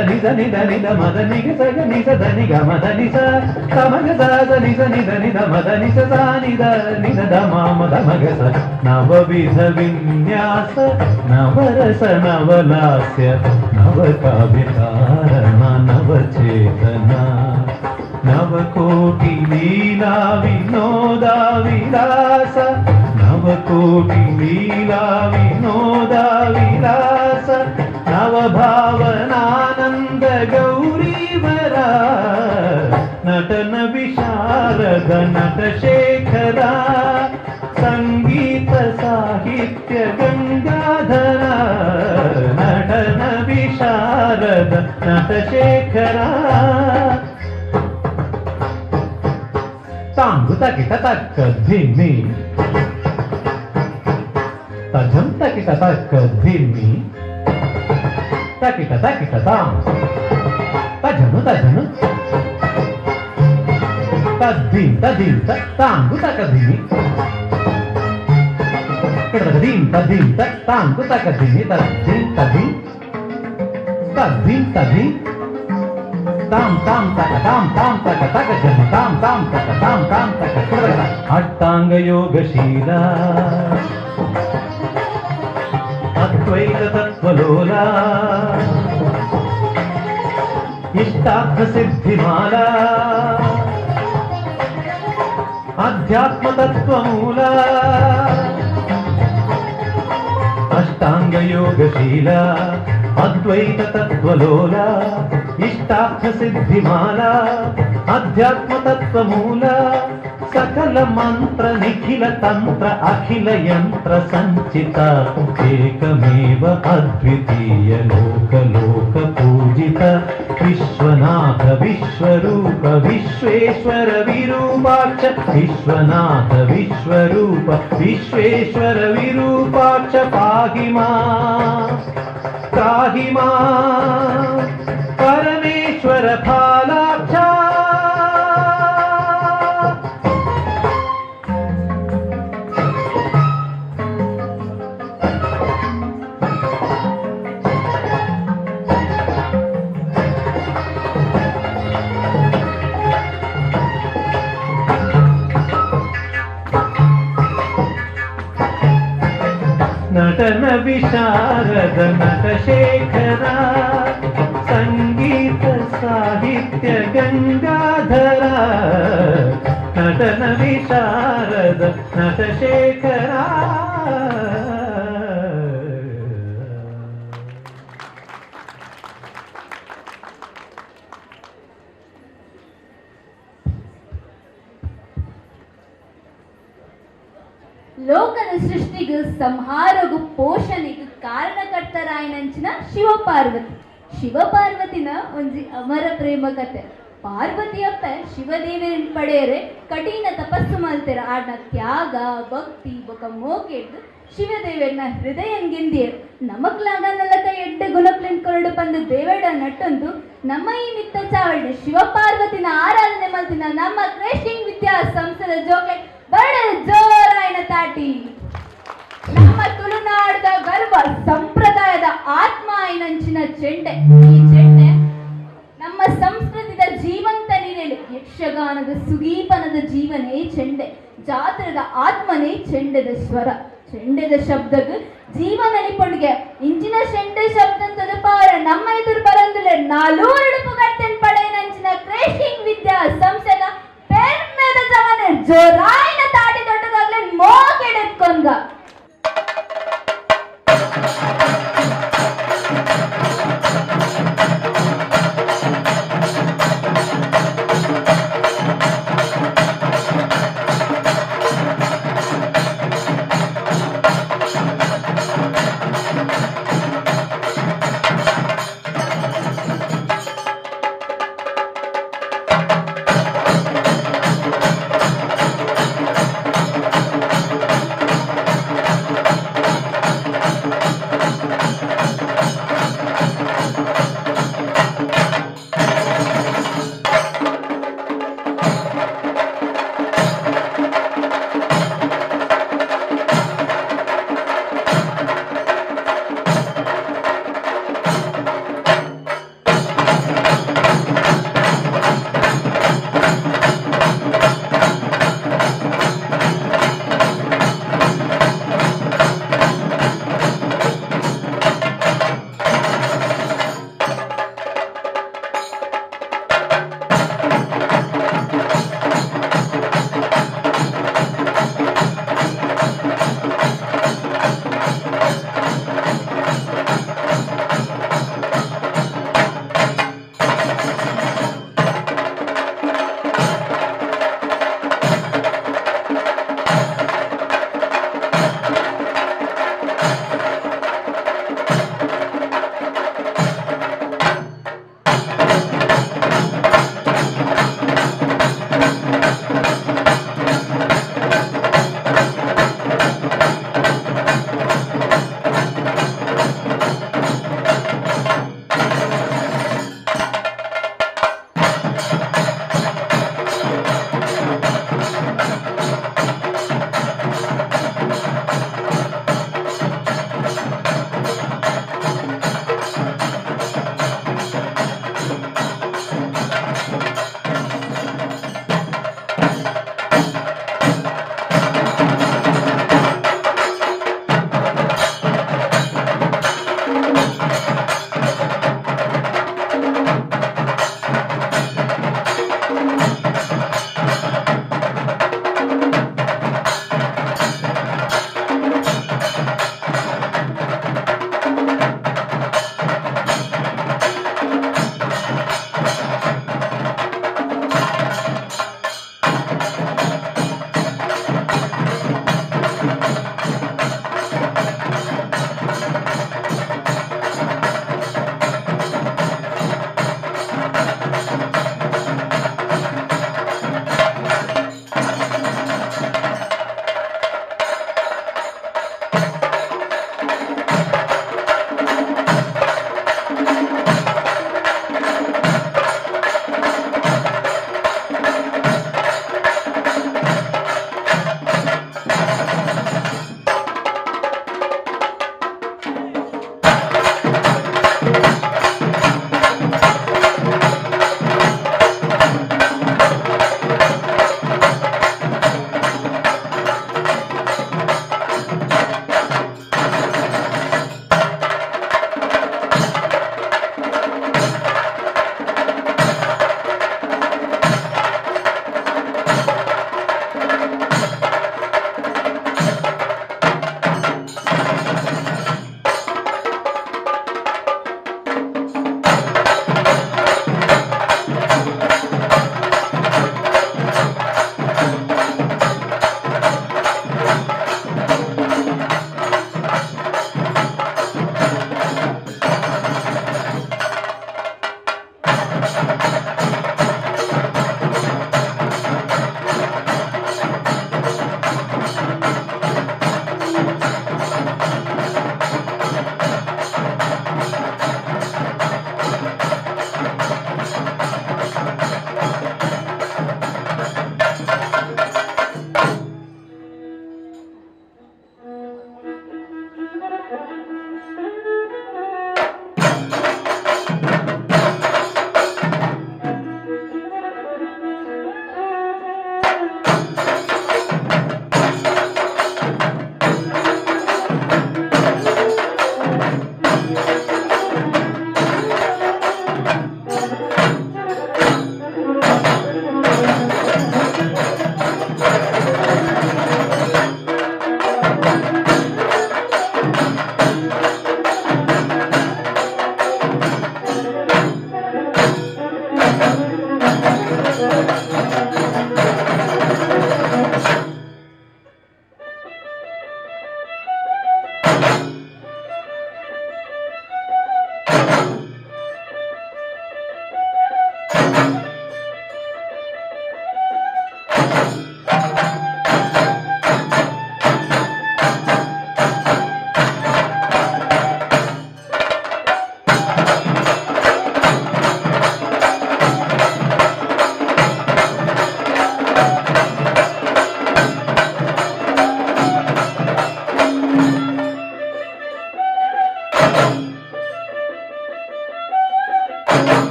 ನಿಗ ಸಗ ನಿಸ ಧನಿಗ ಮದ ನಿಸ ತಮಗ ಸ ನಿಸ ನಿದ ನಿದ ಮದ ನಿಸ ಸಾ ನಿದ ದ ಮದ ಮಗ ಸ ನವವಿಧ ವಿನ್ಯಾಸ ನವರಸ ನವಲಾಸ್ಯ ನವಕಾವ್ಯ ಕಾರಣ ನವಚೇತನ ನವಕೋಟಿ ಲೀಲಾ ವಿನೋದ ವಿಲಾಸ ನವಕೋಟಿ ಲೀಲಾ ವಿನೋದ ವಿಲಾಸ ನವಭಾವನಾನಂದ ಗೌರೀವರ ನಟನ ವಿಶಾರದ ನಟಶೇಖರ ಸಂಗೀತ ಸಾಹಿತ್ಯ ಗಂಗಾಧರ ನಟನ ವಿಶಾರದ ನಟಶೇಖರ ತಾಂಗು ತಕಿಟ ತಕ್ಕ ಧಿಮ್ಮಿ ತಜಂ ತಕಿಟ ತಕ್ಕ ಧಿಮ್ಮಿ ತಕಿಟ ತಕಿಟ ತಾಂ ತಜನು ತದ್ದಿಂ ತದಿಂ ತಾಂಗು ತಕ ಧಿಮ್ಮಿ ತದ್ದಿಂ ತಾಂಗು ತಕ ಧಿಮ್ಮಿ ತದ್ದಿಂ ತದ್ದಿಂ ತಾಂ ತಕ ಜನ ತಾಂ ತಕ ಅಷ್ಟಾಂಗ ಯೋಗಶೀಲ ಅದ್ವೈತ ತತ್ವಲೋಲ ಇಷ್ಟಾರ್ಥ ಸಿದ್ಧಿಮಾಲ ಅಧ್ಯಾತ್ಮ ತತ್ವಮೂಲ ಅಷ್ಟಾಂಗ ಯೋಗಶೀಲ ಅದ್ವೈತ ತತ್ವಲೋಲ ಇಷ್ಟಾರ್ಥ ಸಿದ್ಧಿಮಾಲ ಅಧ್ಯಾತ್ಮ ತತ್ವಮೂಲ ಸಕಲ ಮಂತ್ರ ನಿಖಿಲ ತಂತ್ರ ಅಖಿಲ ಯಂತ್ರ ಸಂಚಿತ ಏಕಮೇವ ಅದ್ವಿತೀಯ ಲೋಕ ಪೂಜಿತ ವಿಶ್ವನಾಥ ವಿಶ್ವರೂಪ ವಿಶ್ವೇಶ್ವರ ವಿರೂಪಾಕ್ಷ ವಿಶ್ವನಾಥ ವಿಶ್ವರೂಪ ವಿಶ್ವೇಶ್ವರ ವಿರೂಪಾಕ್ಷ ಪಾಹಿ ಮಾ ಪರಮೇಶ್ವರ ಫಾಲಾಕ್ಷ ನಟನ ವಿಶಾರದ ನಟಶೇಖರ ಸಂಗೀತ ಸಾಹಿತ್ಯ ಗಂಗಾಧರ ನಟನ ವಿಶಾರದ ನಟಶೇಖರ ಲೋಕದ ಸೃಷ್ಟಿಗೂ ಸಂಹಾರಗೂ ಪೋಷಣೆಗೂ ಕಾರಣಕರ್ತರಾಯನಂಚಿನ ಶಿವಪಾರ್ವತಿನ ಒಂಜಿ ಅಮರ ಪ್ರೇಮ ಕತೆ. ಪಾರ್ವತಿಯಪ್ಪ ಶಿವದೇವಿಯನ್ನು ಪಡೆಯರೆ ಕಠಿಣ ತಪಸ್ಸು ಮಲ್ತೆರ ಆಡ್ನ ತ್ಯಾಗ ಭಕ್ತಿ ಬೊಕ ಮೋಕೆಡ್ದು ಶಿವದೇವಿಯನ್ನ ಹೃದಯಂಗೆಂದಿಯರು ನಮಕ್ಲಾಗನಲ್ಲಕ ಎಡ್ಡೆ ಗುಣಪ್ಲೆನ್ ಕೊರಡು ಬಂದು ದೇವೇಡ ನಟ್ಟೊಂದು ನಮ್ಮ ಈ ಮಿತ್ತ ಚಾವಳ್ಳಿ ಶಿವಪಾರ್ವತಿನ ಆರಾಧನೆ ಮಲ್ತಿನ ನಮ್ಮ ಕ್ರೇಸ್ಟಿಂಗ್ ವಿದ್ಯಾ ಸಂಸ್ಥೆದ ಜೋಕೆ ಬರಡ ಜೋರಾಯನ ತಾಟಿ ನಮ್ಮ ತುಳುನಾಡದ ಗರ್ವ ಸಂಪ್ರದಾಯದ ಆತ್ಮ ಐನಂಚಿನ ಚೆಂಡೆ. ಈ ಚೆಂಡೆ ನಮ್ಮ ಸಂಸ್ಕೃತಿದ ಜೀವಂತ ನೀರೆಲೆ ಯಕ್ಷಗಾನದ ಸುಗೀಪನದ ಜೀವನೇ ಚೆಂಡೆ. ಜಾತ್ರೆದ ಆತ್ಮನೇ ಚೆಂಡೆದ ಸ್ವರ. ಚೆಂಡೆದ ಶಬ್ದಕ್ಕೆ ಜೀವನ ನಿಪುಣಿಗೆ ಇಂಚಿನ ಚೆಂಡೆ ಶಬ್ದ ತದಪಾರ ನಮ್ಮ ಎದುರು ಬರಂದಿಲ್ಲ ನಾಲೂರುಡುಪು ಗಟ್ಟೆನ್ ಪಡೆಯನಂಚಿನ ಕ್ರೇಸ್ಟಿಂಗ್ ವಿದ್ಯಾ ಸಂಸ್ಥೆದ ಪೆರ್ಮೆದ ಜವನೆ ಜೋರಾಯಿನ ತಾಟಿ ದೊಡ್ಡದಾಗ್ಲೆ ಮೋಕೆಡೆತ್ಕೊಂಡ.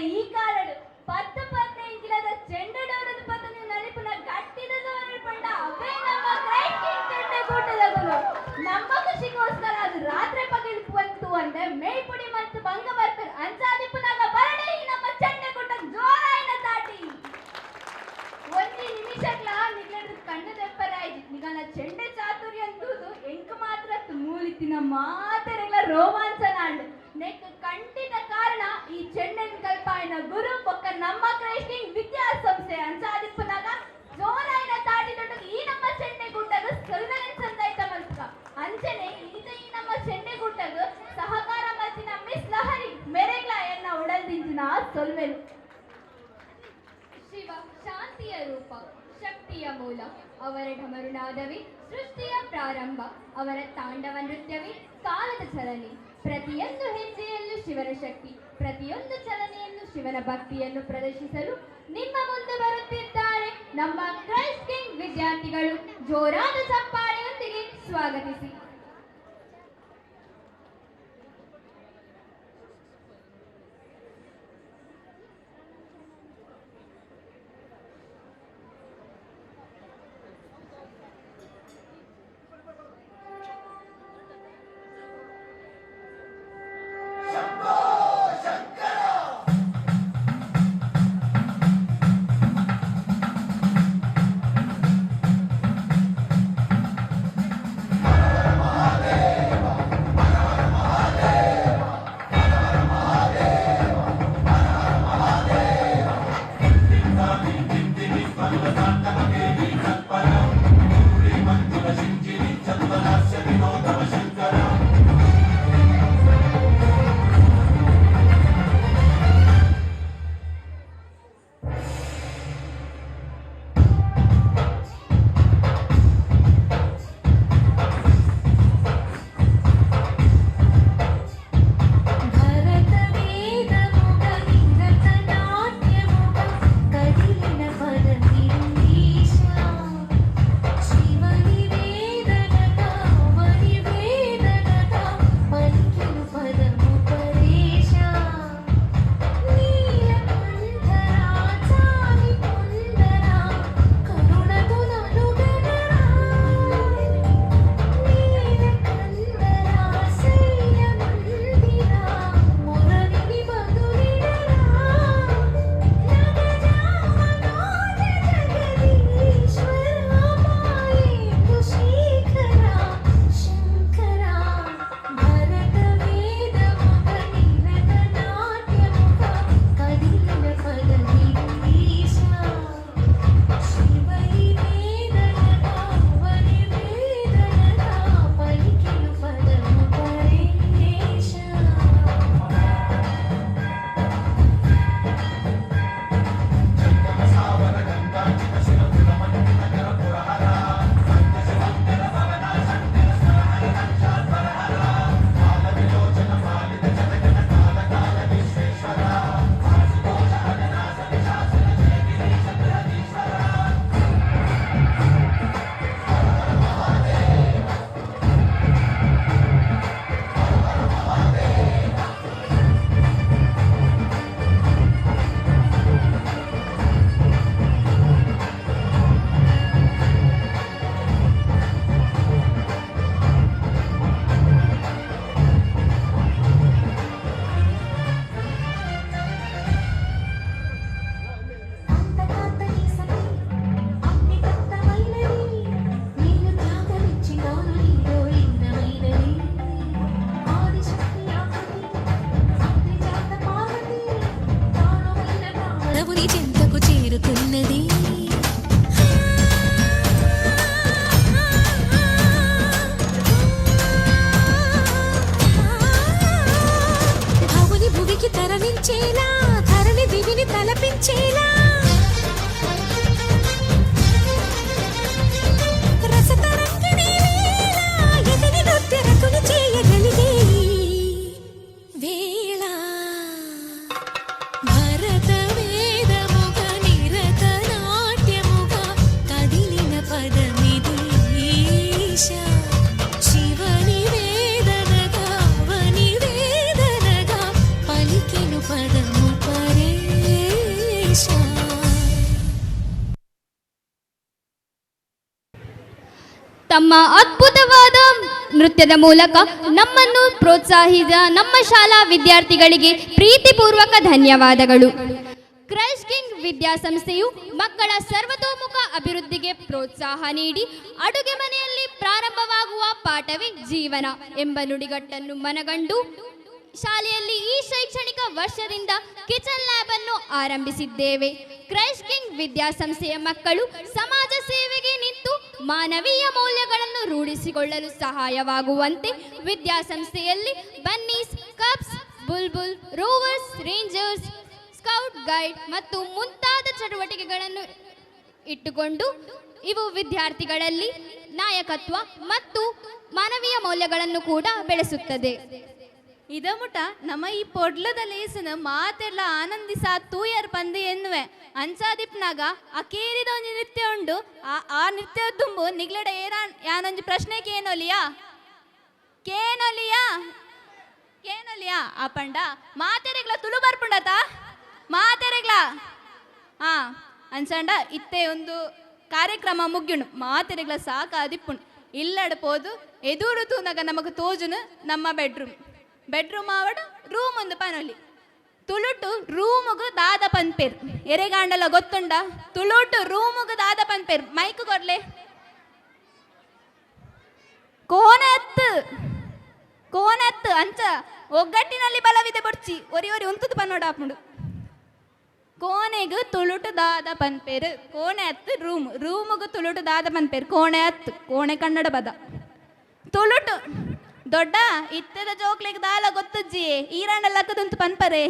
ఈ కారడు 10-15 ಚೆಂಡಡವರದ ಪದನು ನಲಿಪುನ ಗಟ್ಟಿದದವರ ಪಂಡ ಅವೇ ನಮ್ಮ ಕ್ರೈಸ್ಟಿಂಗ್ ಚೆಂಡೆ ಕೂಟದಗಳು ನಮ್ಮ ಖುಷಿಗೋಸ್ಕರ ಅದು ರಾತ್ರಿ ಪಗಲು ಬಂತು ಅಂದ್ರೆ ಮೇಲ್ಪುಡಿ ಮತ್ತು ಭಂಗ ಬರ್ತಾರೆ ಅಂಚಾದಿಪ್ಪನಾಗ ಬರಡೆ ಈ ನಮ್ಮ ಚೆಂಡೆ ಕೂಟ ಜೋರಾಯಿನ ತಾಟಿ ಒಂದೇ ನಿಮಿಷಕ್ಲ ನಿಗ್ಲದ ಕಣ್ಣು ದೆಪ್ಪರಾಯ್ತು ನಿಗನ ಚೆಂಡೆ ಚಾತುರ್ಯ ಅಂತೂದು ಎಂಕ ಮಾತ್ರ ಮೂಲಿತಿನ ಮಾತೆರೆಗ್ಲ ರೋಮಾಂಚನ ಅಂಡು ನೆಕ್ ಖಂಡಿತ ಕಾರಣ ಈ ಚೆಂಡೆನ ಕಲ್ಪಾಯಿನ ಗುರು ಬೊಕ್ಕ ನಮ್ಮ ಕ್ರೈಸ್ಟಿಂಗ್ ವಿದ್ಯಾಸಂಸ್ಥೆ ಅಂಚಾದಿಪ್ಪನಾಗ ಜೋರಾಯಿನ ತಾಟಿ ದೊಡ್ಡ ಈ ನಮ್ಮ ಚೆಂಡೆ ಗುಡ್ಡಗ ಸರಿದನೆ ಚಂದಾಯ್ತ ಮಲ್ಕ ಅಂಚನೆ ಈತ ಈ ನಮ್ಮ ಚೆಂಡೆ ಗುಡ್ಡಗ ಸಹಕಾರ ಮಲ್ತಿನ ಮಿಸ್ ಲಹರಿ ಮೆರೆಗ್ಲ ಎನ್ನ ಉಡಲ್ದಿಂಚಿನ ಸೊಲ್ಮೆಲು ಶಿವ ಶಾಂತಿಯ ರೂಪ, ಶಕ್ತಿಯ ಮೂಲ. ಅವರ ಢಮರುನಾದವೇ ಸೃಷ್ಟಿಯ ಪ್ರಾರಂಭ, ಅವರ ತಾಂಡವ ನೃತ್ಯವೇ ಕಾಲದ ಚಲನೆ. ಪ್ರತಿಯೊಂದು ಹೆಜ್ಜೆಯಲ್ಲೂ ಶಿವನ ಶಕ್ತಿ, ಪ್ರತಿಯೊಂದು ಚಲನೆಯಲ್ಲೂ ಶಿವನ ಭಕ್ತಿಯನ್ನು ಪ್ರದರ್ಶಿಸಲು ನಿಮ್ಮ ಮುಂದೆ ಬರುತ್ತಿದ್ದಾರೆ ನಮ್ಮ ಕ್ರೈಸ್ಟ್ ಕಿಂಗ್ ವಿದ್ಯಾರ್ಥಿಗಳು. ಜೋರಾದ ಚಪ್ಪಾಳೆಯೊಂದಿಗೆ ಸ್ವಾಗತಿಸಿ. పదము ತಮ್ಮ ಅದ್ಭುತವಾದ ನೃತ್ಯದ ಮೂಲಕ ನಮ್ಮನ್ನು ಪ್ರೋತ್ಸಾಹಿಸಿದ ನಮ್ಮ ಶಾಲಾ ವಿದ್ಯಾರ್ಥಿಗಳಿಗೆ ಪ್ರೀತಿಪೂರ್ವಕ ಧನ್ಯವಾದಗಳು. ಕ್ರೈಸ್ಟ್ ಕಿಂಗ್ ವಿದ್ಯಾಸಂಸ್ಥೆಯು ಮಕ್ಕಳ ಸರ್ವತೋಮುಖ ಅಭಿವೃದ್ಧಿಗೆ ಪ್ರೋತ್ಸಾಹ ನೀಡಿ ಅಡುಗೆ ಮನೆಯಲ್ಲಿ ಪ್ರಾರಂಭವಾಗುವ ಪಾಠವೇ ಜೀವನ ಎಂಬ ನುಡಿಗಟ್ಟನ್ನು ಮನಗಂಡು ಶಾಲೆಯಲ್ಲಿ ಈ ಶೈಕ್ಷಣಿಕ ವರ್ಷದಿಂದ ಕಿಚನ್ ಲ್ಯಾಬ್ ಅನ್ನು ಆರಂಭಿಸಿದ್ದೇವೆ. ಕ್ರೈಸ್ಟ್ ಕಿಂಗ್ ವಿದ್ಯಾಸಂಸ್ಥೆಯ ಮಕ್ಕಳು ಸಮಾಜ ಸೇವೆಗೆ ನಿಂತು ಮಾನವೀಯ ಮೌಲ್ಯಗಳನ್ನು ರೂಢಿಸಿಕೊಳ್ಳಲು ಸಹಾಯವಾಗುವಂತೆ ವಿದ್ಯಾಸಂಸ್ಥೆಯಲ್ಲಿ bunnies, cubs, bulbul, rovers, rangers, scout guide ಮತ್ತು ಮುಂತಾದ ಚಟುವಟಿಕೆಗಳನ್ನು ಇಟ್ಟುಕೊಂಡು ಇವು ವಿದ್ಯಾರ್ಥಿಗಳಲ್ಲಿ ನಾಯಕತ್ವ ಮತ್ತು ಮಾನವೀಯ ಮೌಲ್ಯಗಳನ್ನು ಕೂಡ ಬೆಳೆಸುತ್ತದೆ. ಇದಮುಟ ನಮ್ಮ ಈ ಪೊಡ್ಲದ ಲೇಸನ ಮಾತೆಲ್ಲ ಆನಂದಿಸ ತೂಯರ್ ಪಂದು ಎನ್ನುವೆ ಅಂಚಾದಿಪ್ನಾಗ ಅಕೇರಿದ ಒಂದು ನೃತ್ಯ ಉಂಡು. ಆ ನೃತ್ಯ ತುಂಬು ನಿಗ್ಲಡ ಯಾನೊಂದು ಪ್ರಶ್ನೆ ಕೇನೊಲಿಯಾ ಆ ಪಂಡ ಮಾತೆರೆಗ್ಲ ತುಳು ಬರ್ಪುಂಡತ ಮಾತೆರೆಗ್ಲ ಅಂಚಂಡ ಇತ್ತೆ ಒಂದು ಕಾರ್ಯಕ್ರಮ ಮುಗ್ಯುಂಡು ಮಾತೆರೆಗ್ಲ ಸಾಕ ಅದಿಪ್ಪುಂಡು ಇಲ್ಲಡ ಪೋದು ಎದುರು ತೂನಗ ನಮಗ ತೋಜುನು ನಮ್ಮ ಬೆಡ್ರೂಮ್ ಆವಡ ರೂಮ್ ಒಂದು ಪನೊಲಿ ತುಳುಟು ರೂಮುಗು ದಾದ ಪನ್ಪೇರು ಎರೆಗಾಂಡಲ ಗೊತ್ತುಂಡ ತುಳುಟು ರೂಮುಗು ದಾದ ಪನ್ಪೇರು ಮೈಕ್ ಕೊಡ್ಲೆ ಕೋನೆತ್ತು ಅಂಚ ಒಗ್ಗಟ್ಟಿನಲ್ಲಿ ಬಲವಿದೆ ಬೊಡ್ಚಿ ಒರಿ ಉಂತುದು ಪನ್ನೋಡ ಆಪುಂಡು ಕೋಣೆಗು ತುಳುಟು ದಾದ ಪನ್ಪೇರು ಕೋಣೆ ಹತ್ತು ರೂಮುಗು ತುಳುಟು ದಾದ ಪನ್ಪೇರು ಕೋಣೆ ಕನ್ನಡ ಪದ ತುಳುಟು ದೊಡ್ಡ ಇತ್ತದ ಜೋಕ್ಲೆಗ್ ದಾಲ ಗೊತ್ತಜ್ಜಿ ಈರಾಂಡಲ್ಲ ಅಕ್ಕದಂತು ಪನ್ಪರೆ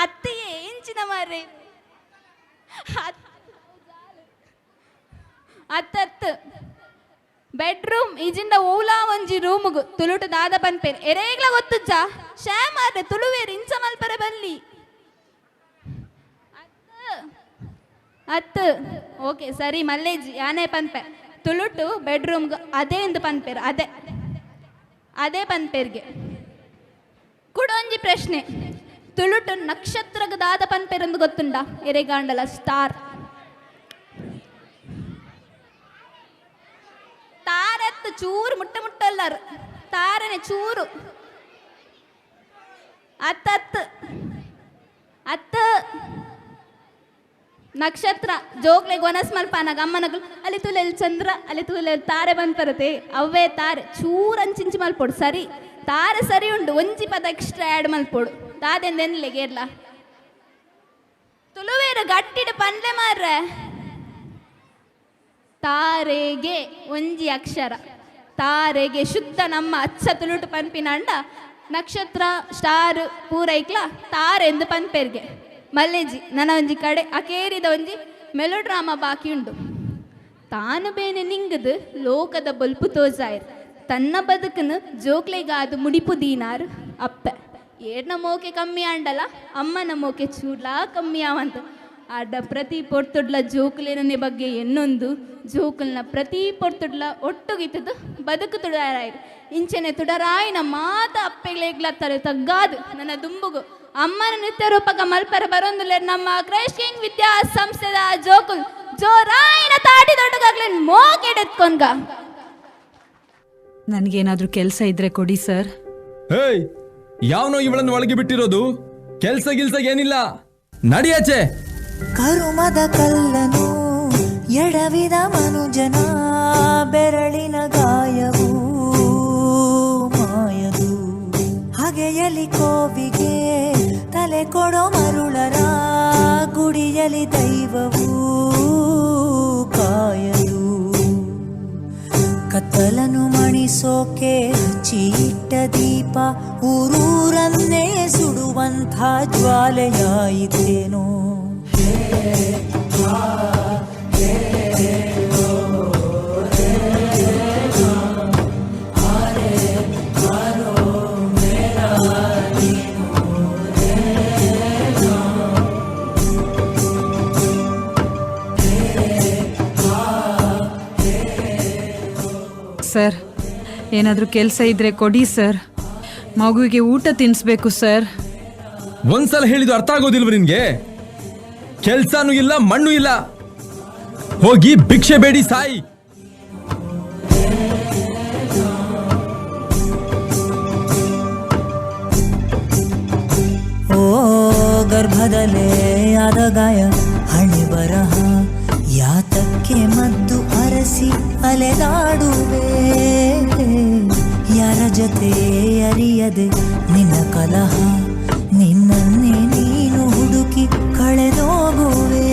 ಅತ್ತಿಯೇ ಇಂಚಿನ ಮಾರೆ ಅತ್ತತ್ತು ಬೆಡ್ರೂಮ್ ಇಜಿಂದ ಓಲಾ ಒಂಜಿ ರೂಮುಗು ತುಳುಟು ದಾದ ಪನ್ಪೇರ್ ಎರೇಗ್ಲ ಗೊತ್ತುಜ್ಜ ಶ್ಯಾಮಾರ್ರೆ ತುಳುವೇರು ಇಂಚ ಮಲ್ಪರೆ ಬಲ್ಲಿ ಅತ್ತು ಓಕೆ ಸರಿ ಮಲ್ಲೇಜಿ ಯಾನೇ ಪನ್ಪೆ ತುಳುಟು ಬೆಡ್ರೂಮ್ಗೆ ಅದೇ ಎಂದು ಪನ್ಪೇರು ಅದೇ ಪನ್ಪೇರ್ಗೆ ಕುಡೊಂಜಿ ಪ್ರಶ್ನೆ ತುಳುಟು ನಕ್ಷತ್ರಗ ದಾದ ಪನ್ಪೇರು ಎಂದು ಗೊತ್ತುಂಡ ಎರೆಗಾಂಡಲ ಸ್ಟಾರ್ ತಾರತ್ತು ಚೂರು ಮುಟ್ಟಲ್ಲರು ತಾರನೆ ಚೂರು ಅತ್ತ ನಕ್ಷತ್ರ ಜೋಗ್ಲೆ ಗೊನಸ್ ಮಲ್ಪಾನ ಗಮ್ಮನಗಳು ಅಲ್ಲಿ ತುಲೆಲ್ ಚಂದ್ರ ಅಲ್ಲಿ ತುಲೆಲ್ ತಾರೆ ಬಂದ್ಬರುತ್ತೆ ಅವೇ ತಾರೆ ಚೂರಂಚಿಂಚಿ ಮಲ್ಪೋಡು ಸರಿ ತಾರೆ ಸರಿ ಉಂಡು ಒಂಜಿ ಪದ ಎಕ್ಸ್ಟ್ರಾ ಆ್ಯಡ್ ಮಲ್ಪೋಡು ದಾದೆಂದೆನ್ಲೆಗೇರ್ಲ ತುಳುವೇರು ಗಟ್ಟಿಡು ಪಂಡ್ಲೆ ಮಾರ್ರೆ ತಾರೆಗೆ ಒಂಜಿ ಅಕ್ಷರ ತಾರೆಗೆ ಶುದ್ಧ ನಮ್ಮ ಅಚ್ಚ ತುಳುಟು ಪನ್ಪಿನ ಅಂಡ ನಕ್ಷತ್ರ ಸ್ಟಾರ್ ಪೂರೈಕ್ಲ ತಾರೆ ಎಂದು ಪನ್ಪೇರ್ಗೆ ಮಲ್ಲೇಜಿ ನನ್ನ ಒಂಜಿ ಕಡೆ ಅಕೇರಿದ ಒಂಜಿ ಮೆಲೋಡ್ರಾಮಾ ಬಾಕಿ ಉಂಡು ತಾನು ಬೇನೆ ನಿಂಗದು ಲೋಕದ ಬಲ್ಪು ತೋಜಾಯರ್ ತನ್ನ ಬದುಕನ್ನು ಜೋಕ್ಲೆಗಾದು ಮುಡಿಪು ದೀನಾರು ಅಪ್ಪೆ ಏರ್ನ ಮೋಕೆ ಕಮ್ಮಿ ಅಂಡಲ್ಲ ಅಮ್ಮನ ಮೋಕೆ ಚೂಡ್ಲಾ ಕಮ್ಮಿ ಆವಂತ ಆಡ ಪ್ರತಿ ಪೊರ್ತುಡ್ಲ ಜೋಕುಲಿನ ಬಗ್ಗೆ ಎನ್ನೊಂದು ಜೋಕುಲ್ನ ಪ್ರತಿ ಪೊರ್ತುಡ್ಲ ಒಟ್ಟುಗಿತ್ತದು ಬದುಕು ತುಡರಾಯರು ಇಂಚೆನೆ ತುಡರಾಯಿನ ಮಾತ ಅಪ್ಪೆಗ್ಲೆಗ್ಲತ್ತಾರೆ ತಗ್ಗಾದು ನನ್ನ ದುಂಬುಗು ಅಮ್ಮನ ನೃತ್ಯ ರೂಪಕ ಮಲ್ಪರ ಬರೊಂದುಲೆ ನಮ್ಮ ಕ್ರೈಸ್ಟ್ ಕಿಂಗ್ ವಿದ್ಯಾ ಸಂಸ್ಥೆದ ಜೋಕುಲ್ ಜೋರಾಯಿನ ತಾಟಿ ದೊಡ್ಡಗಾಗ್ಲೆ ಮೋಕೆಡೆತ್ಕೊಂಡ್ಗ ನನಗೇನಾದ್ರೂ ಕೆಲಸ ಇದ್ರೆ ಕೊಡಿ ಸರ್. ಹೇಯ್, ಯಾವನೋ ಇವಳನ್ನು ಒಳಗೆ ಬಿಟ್ಟಿರೋದು? ಕೆಲ್ಸ ಏನಿಲ್ಲ, ನಡಿಯಾಚೆ. ಕರುಮದ ಕಲ್ಲನು ಎಡವಿದ ಮನುಜನ ಬೆರಳಿನ ಗಾಯವು ಮಾಯದು ಹಗೆಯಲಿ ಕೋವಿಗೆ ತಲೆ ಕೊಡೋ ಮರುಳರ ಗುಡಿಯಲಿ ದೈವವು ಕಾಯದು ಕತ್ತಲನು ಮಣಿಸೋಕೆ ಹಚ್ಚಿಟ್ಟ ದೀಪ ಊರೂರನ್ನೇ ಸುಡುವಂಥ ಜ್ವಾಲೆಯಾಯಿತೇನೋ. ಸರ್, ಏನಾದರೂ ಕೆಲಸ ಇದ್ರೆ ಕೊಡಿ ಸರ್. ಮಗುವಿಗೆ ಊಟ ತಿನ್ನಿಸ್ಬೇಕು ಸರ್. ಒಂದ್ಸಲ ಹೇಳಿದ್ದು ಅರ್ಥ ಆಗೋದಿಲ್ವ ನಿನ್ಗೆ? ಕೆಲ್ಸನೂ ಇಲ್ಲ, ಮಣ್ಣು ಇಲ್ಲ. ಹೋಗಿ ಭಿಕ್ಷೆ ಬೇಡಿ ಸಾಯಿ. ಓ ಗರ್ಭದಲ್ಲೇ ಆದ ಗಾಯ ಹಣೆ ಬರಹ ಯಾತಕ್ಕೆ ಮದ್ದು ಅರಸಿ ಅಲೆದಾಡುವೆ ಯಾರ ಜೊತೆ ಅರಿಯದೆ ನಿನ್ನ ಕಲಹ ನಿನ್ನನ್ನೇ ನೀನು ಹುಡುಕಿ ಕಳೆದೋಗುವೆ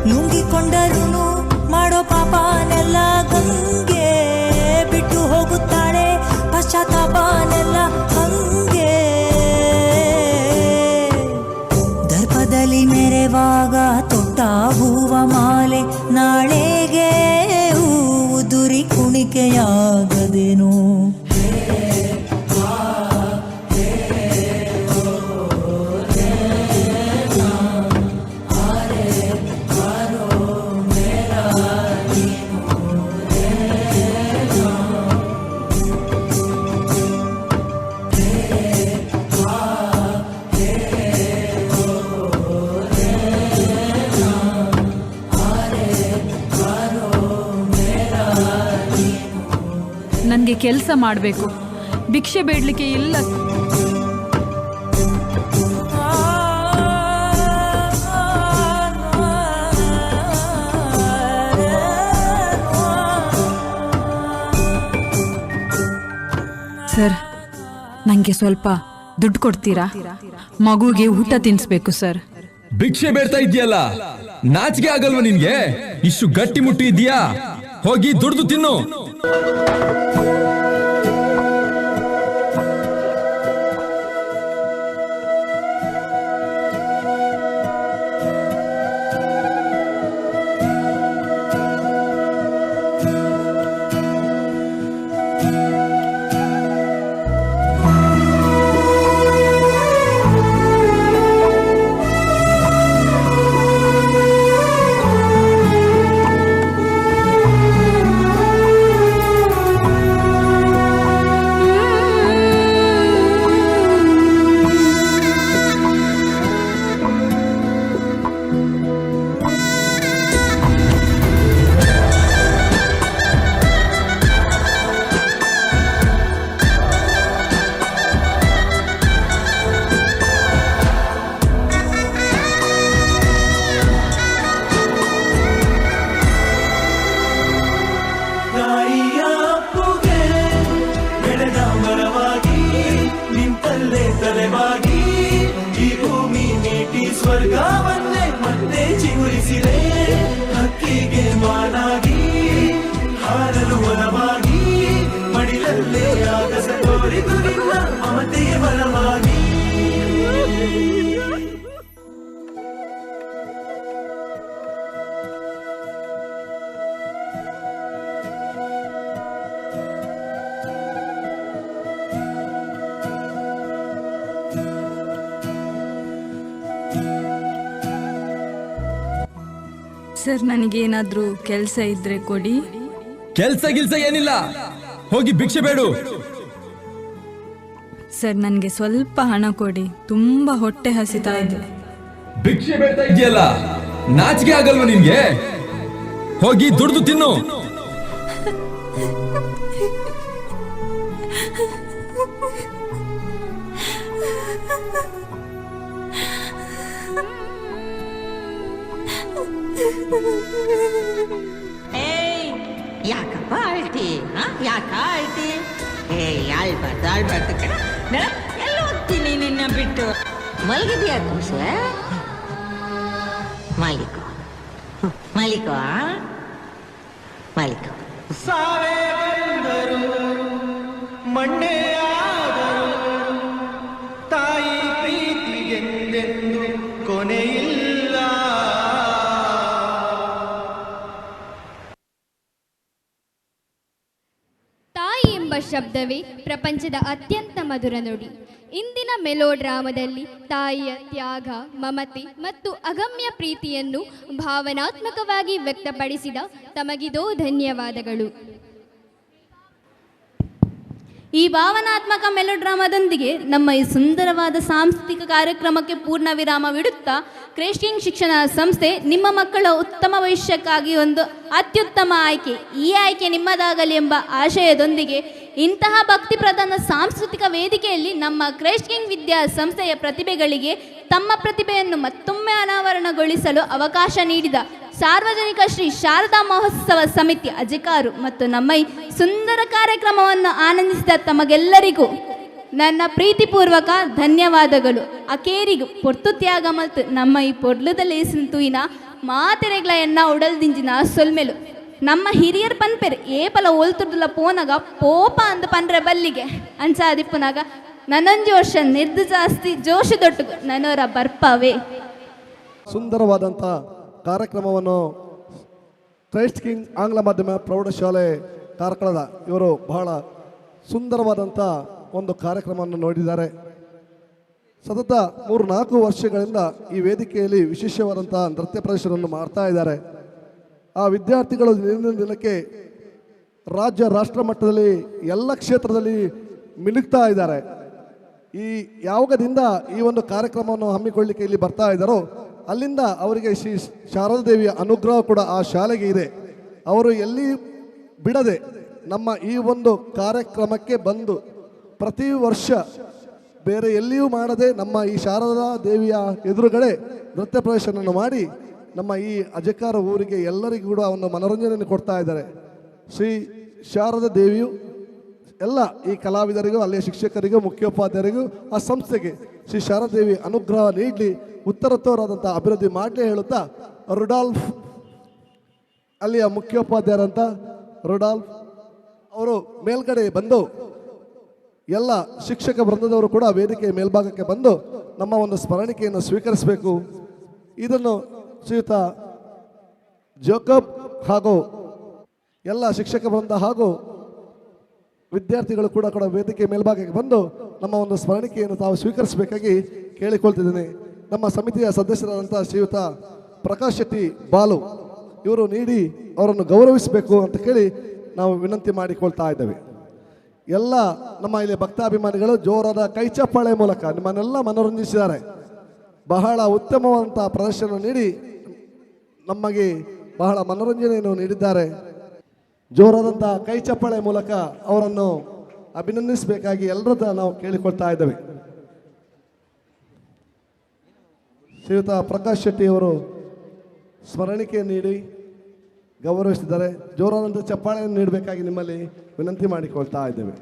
ಲುಂಗಿಕೊಂಡರೂ ಮಾಡೋ ಪಾಪನೆಲ್ಲ ಗಂಗೆ ಬಿಟ್ಟು ಹೋಗುತ್ತಾಳೆ ಪಶ್ಚಾತ್ತಾಪನೆಲ್ಲ ಹಂಗೆ ದರ್ಪದಲ್ಲಿ ಮೆರೆವಾಗ ತೊಟ್ಟ ಹೂವ ಮಾಲೆ ನಾಳೆಗೆ ಉದುರಿ ಕುಣಿಕೆಯಾಗದೇನು ನನಗೆ ಕೆಲಸ ಮಾಡಬೇಕು, ಭಿಕ್ಷೆ ಬೇಡಲಿಕ್ಕೆ ಇಲ್ಲ. ಸರ್, ನನಗೆ ಸ್ವಲ್ಪ ದುಡ್ಡು ಕೊಡ್ತೀರಾ? ಮಗುಗೆ ಊಟ ತಿನ್ನಿಸ್ಬೇಕು ಸರ್. ಭಿಕ್ಷೆ ಬೇಡ್ತಾ ಇದೆಯಲ್ಲ, ನಾಚಿಕೆ ಆಗಲ್ವಾ ನಿನ್ಗೆ? ಇಷ್ಟು ಗಟ್ಟಿ ಮುಟ್ಟಿ ಇದೆಯಾ? ಹೋಗಿ ದುಡ್ದು ತಿನ್ನು. ಸ್ವರ್ಗವನ್ನೇ ಮತ್ತೆ ಚಿಗುರಿಸಿದೆ ಹಕ್ಕಿಗೆ ಮಾನಾಗಿ ಹಾರಲು ಬಲವಾಗಿ ಮಡಿಲಲ್ಲೇ ಆಗಸ ತೋರಿದು ನಿನ್ನ ಮಮತೆಯ ಬಲವಾಗಿ ಸರ್, ನನಗೇನಾದ್ರೂ ಕೆಲಸ ಇದ್ರೆ ಕೊಡಿ. ಕೆಲ್ಸ ಏನಿಲ್ಲ, ಹೋಗಿ ಭಿಕ್ಷೆ ಬೇಡು. ಸರ್, ನನಗೆ ಸ್ವಲ್ಪ ಹಣ ಕೊಡಿ, ತುಂಬಾ ಹೊಟ್ಟೆ ಹಸಿತಾ ಇದೆ. ಭಿಕ್ಷೆ ಬೇಡ್ತಾ ಇದೆಯಲ್ಲ, ನಾಚಿಕೆ ಆಗಲ್ವಾ ನಿನ್ಗೆ? ಹೋಗಿ ದುಡ್ದು ತಿನ್ನು. ಯಾಕಪ್ಪ ಆಳ್ತಿ? ಯಾಕ ಆಳ್ತಿ? ಆಳ್ಬಾರ್ದು ಕಣ. ಎಲ್ಲ ಹೋಗ್ತೀನಿ ನಿನ್ನ ಬಿಟ್ಟು. ಮಲಗಿದ್ಯಾ ಖುಷ? ಮಾಲೀಕೋ ಮಾಲೀಕೋ ಮಾಲೀಕೋ. ಸಾವೇ ಬಂದರು ಮಣ್ಣೆ ಆದರು ತಾಯಿ ಪ್ರೀತಿಗೆಂದೆಂದು ಕೊನೆಯಿಲ್ಲ. ತಾಯಿ ಎಂಬ ಶಬ್ದವೇ ಪ್ರಪಂಚದ ಅತ್ಯಂತ ಮಧುರ ನುಡಿ. ಇಂದಿನ ಮೆಲೋಡ್ರಾಮದಲ್ಲಿ ತಾಯಿಯ ತ್ಯಾಗ, ಮಮತೆ ಮತ್ತು ಅಗಮ್ಯ ಪ್ರೀತಿಯನ್ನು ಭಾವನಾತ್ಮಕವಾಗಿ ವ್ಯಕ್ತಪಡಿಸಿದ ತಮಗಿದೋ ಧನ್ಯವಾದಗಳು. ಈ ಭಾವನಾತ್ಮಕ ಮೆಲೋಡ್ರಾಮಾದೊಂದಿಗೆ ನಮ್ಮ ಈ ಸುಂದರವಾದ ಸಾಂಸ್ಕೃತಿಕ ಕಾರ್ಯಕ್ರಮಕ್ಕೆ ಪೂರ್ಣ ವಿರಾಮವಿಡುತ್ತಾ ಕ್ರೈಸ್ಟ್ ಶಿಕ್ಷಣ ಸಂಸ್ಥೆ ನಿಮ್ಮ ಮಕ್ಕಳ ಉತ್ತಮ ಭವಿಷ್ಯಕ್ಕಾಗಿ ಒಂದು ಅತ್ಯುತ್ತಮ ಆಯ್ಕೆ, ಈ ಆಯ್ಕೆ ನಿಮ್ಮದಾಗಲಿ ಎಂಬ ಆಶಯದೊಂದಿಗೆ ಇಂತಹ ಭಕ್ತಿ ಪ್ರಧಾನ ಸಾಂಸ್ಕೃತಿಕ ವೇದಿಕೆಯಲ್ಲಿ ನಮ್ಮ ಕ್ರೈಸ್ಟ್ ಕಿಂಗ್ ವಿದ್ಯಾ ಸಂಸ್ಥೆಯ ಪ್ರತಿಭೆಗಳಿಗೆ ತಮ್ಮ ಪ್ರತಿಭೆಯನ್ನು ಮತ್ತೊಮ್ಮೆ ಅನಾವರಣಗೊಳಿಸಲು ಅವಕಾಶ ನೀಡಿದ ಸಾರ್ವಜನಿಕ ಶ್ರೀ ಶಾರದಾ ಮಹೋತ್ಸವ ಸಮಿತಿ ಅಧಿಕಾರು ಮತ್ತು ನಮ್ಮ ಈ ಸುಂದರ ಕಾರ್ಯಕ್ರಮವನ್ನು ಆನಂದಿಸಿದ ತಮಗೆಲ್ಲರಿಗೂ ನನ್ನ ಪ್ರೀತಿಪೂರ್ವಕ ಧನ್ಯವಾದಗಳು. ಅಕೇರಿಗೂ ಪೊರ್ತು ತ್ಯಾಗ ಮತ್ತು ನಮ್ಮ ಈ ಪೊರ್ಲುದಲ್ಲಿ ತೂಯಿನ ಮಾತೆರೆಗಳ ಎನ್ನ ಉಡಲ್ದಿಂಜಿನ ಸೊಲ್ಮೆಲು ನಮ್ಮ ಹಿರಿಯರ್ ಪನ್ಪೆರ್ ಏಪಲ ಓಲ್ತುಡ್ಲ ಪೋನಾಗ ಪೋಪ ಅಂದು ಪನ್ರೆ ಬಲ್ಲಿಗೆ ಅಂಚಾದಿಪ್ಪನಾಗ ನನ್ನೊಂದು ವರ್ಷ ನಿರ್ದು ಜಾಸ್ತಿ ಜೋಶು ದೊಟ್ಟುಗು ನನ್ನವರ ಬರ್ಪವೇ. ಸುಂದರವಾದಂಥ ಕಾರ್ಯಕ್ರಮವನ್ನು ಕ್ರೈಸ್ಟ್ ಕಿಂಗ್ ಆಂಗ್ಲ ಮಾಧ್ಯಮ ಪ್ರೌಢಶಾಲೆ ಕಾರ್ಕಳದ ಇವರು ಬಹಳ ಸುಂದರವಾದಂಥ ಒಂದು ಕಾರ್ಯಕ್ರಮವನ್ನು ನೋಡಿದ್ದಾರೆ. ಸತತ 3-4 ವರ್ಷಗಳಿಂದ ಈ ವೇದಿಕೆಯಲ್ಲಿ ವಿಶೇಷವಾದಂಥ ನೃತ್ಯ ಪ್ರದರ್ಶನವನ್ನು ಮಾಡ್ತಾ ಇದ್ದಾರೆ. ಆ ವಿದ್ಯಾರ್ಥಿಗಳು ದಿನದಿಂದ ದಿನಕ್ಕೆ ರಾಜ್ಯ ರಾಷ್ಟ್ರ ಮಟ್ಟದಲ್ಲಿ ಎಲ್ಲ ಕ್ಷೇತ್ರದಲ್ಲಿ ಮಿನುಗ್ತಾ ಇದ್ದಾರೆ. ಈ ಯಾವಾಗದಿಂದ ಈ ಒಂದು ಕಾರ್ಯಕ್ರಮವನ್ನು ಹಮ್ಮಿಕೊಳ್ಳಿಕ್ಕೆ ಇಲ್ಲಿ ಬರ್ತಾ ಇದ್ದಾರೋ ಅಲ್ಲಿಂದ ಅವರಿಗೆ ಶ್ರೀ ಶಾರದಾ ದೇವಿಯ ಅನುಗ್ರಹ ಕೂಡ ಆ ಶಾಲೆಗೆ ಇದೆ. ಅವರು ಎಲ್ಲಿ ಬಿಡದೆ ನಮ್ಮ ಈ ಒಂದು ಕಾರ್ಯಕ್ರಮಕ್ಕೆ ಬಂದು ಪ್ರತಿ ವರ್ಷ ಬೇರೆ ಎಲ್ಲಿಯೂ ಮಾಡದೆ ನಮ್ಮ ಈ ಶಾರದಾ ದೇವಿಯ ಎದುರುಗಡೆ ನೃತ್ಯ ಪ್ರದರ್ಶನವನ್ನು ಮಾಡಿ ನಮ್ಮ ಈ ಅಜಕಾರ ಊರಿಗೆ ಎಲ್ಲರಿಗೂ ಕೂಡ ಒಂದು ಮನೋರಂಜನೆಯನ್ನು ಕೊಡ್ತಾ ಇದ್ದಾರೆ. ಶ್ರೀ ಶಾರದಾ ದೇವಿಯು ಎಲ್ಲ ಈ ಕಲಾವಿದರಿಗೂ ಅಲ್ಲಿಯ ಶಿಕ್ಷಕರಿಗೂ ಮುಖ್ಯೋಪಾಧ್ಯಾಯರಿಗೂ ಆ ಸಂಸ್ಥೆಗೆ ಶ್ರೀ ಶಾರದಾ ದೇವಿ ಅನುಗ್ರಹ ನೀಡಲಿ, ಉತ್ತರೋತ್ತರವಾದಂಥ ಅಭಿವೃದ್ಧಿ ಮಾಡಲಿ ಹೇಳುತ್ತಾ ರುಡಾಲ್ಫ್ ಅಲ್ಲಿಯ ಮುಖ್ಯೋಪಾಧ್ಯಾಯರಂತ ರುಡಾಲ್ಫ್ ಅವರು ಮೇಲ್ಗಡೆ ಬಂದು ಎಲ್ಲ ಶಿಕ್ಷಕ ವೃಂದದವರು ಕೂಡ ವೇದಿಕೆ ಮೇಲ್ಭಾಗಕ್ಕೆ ಬಂದು ನಮ್ಮ ಒಂದು ಸ್ಮರಣಿಕೆಯನ್ನು ಸ್ವೀಕರಿಸಬೇಕು. ಇದನ್ನು ಶ್ರೀಯುತ ಜೋಕಬ್ ಹಾಗೂ ಎಲ್ಲ ಶಿಕ್ಷಕ ವೃಂದ ಹಾಗೂ ವಿದ್ಯಾರ್ಥಿಗಳು ಕೂಡ ವೇದಿಕೆ ಮೇಲ್ಭಾಗಕ್ಕೆ ಬಂದು ನಮ್ಮ ಒಂದು ಸ್ಮರಣಿಕೆಯನ್ನು ತಾವು ಸ್ವೀಕರಿಸಬೇಕಾಗಿ ಕೇಳಿಕೊಳ್ತಿದ್ದೀನಿ. ನಮ್ಮ ಸಮಿತಿಯ ಸದಸ್ಯರಾದಂಥ ಶ್ರೀಯುತ ಪ್ರಕಾಶ್ ಶೆಟ್ಟಿ ಬಾಲು ಇವರು ನೀಡಿ ಅವರನ್ನು ಗೌರವಿಸಬೇಕು ಅಂತ ಕೇಳಿ ನಾವು ವಿನಂತಿ ಮಾಡಿಕೊಳ್ತಾ ಇದ್ದೇವೆ. ಎಲ್ಲ ನಮ್ಮ ಇಲ್ಲಿ ಭಕ್ತಾಭಿಮಾನಿಗಳು ಜೋರಾದ ಕೈಚಪ್ಪಾಳೆ ಮೂಲಕ ನಿಮ್ಮನ್ನೆಲ್ಲ ಮನೋರಂಜಿಸಿದ್ದಾರೆ. ಬಹಳ ಉತ್ತಮವಾದಂಥ ಪ್ರದರ್ಶನ ನೀಡಿ ನಮಗೆ ಬಹಳ ಮನೋರಂಜನೆಯನ್ನು ನೀಡಿದ್ದಾರೆ. ಜೋರಾದಂಥ ಕೈಚಪ್ಪಾಳೆ ಮೂಲಕ ಅವರನ್ನು ಅಭಿನಂದಿಸಬೇಕಾಗಿ ಎಲ್ಲರದ ನಾವು ಕೇಳಿಕೊಳ್ತಾ ಇದ್ದೇವೆ. ಶ್ರೀಯುತ ಪ್ರಕಾಶ್ ಶೆಟ್ಟಿ ಅವರು ಸ್ಮರಣಿಕೆ ನೀಡಿ ಗೌರವಿಸಿದ್ದಾರೆ. ಜೋರಾದಂಥ ಚಪ್ಪಾಳೆಯನ್ನು ನೀಡಬೇಕಾಗಿ ನಿಮ್ಮಲ್ಲಿ ವಿನಂತಿ ಮಾಡಿಕೊಳ್ತಾ ಇದ್ದೇವೆ.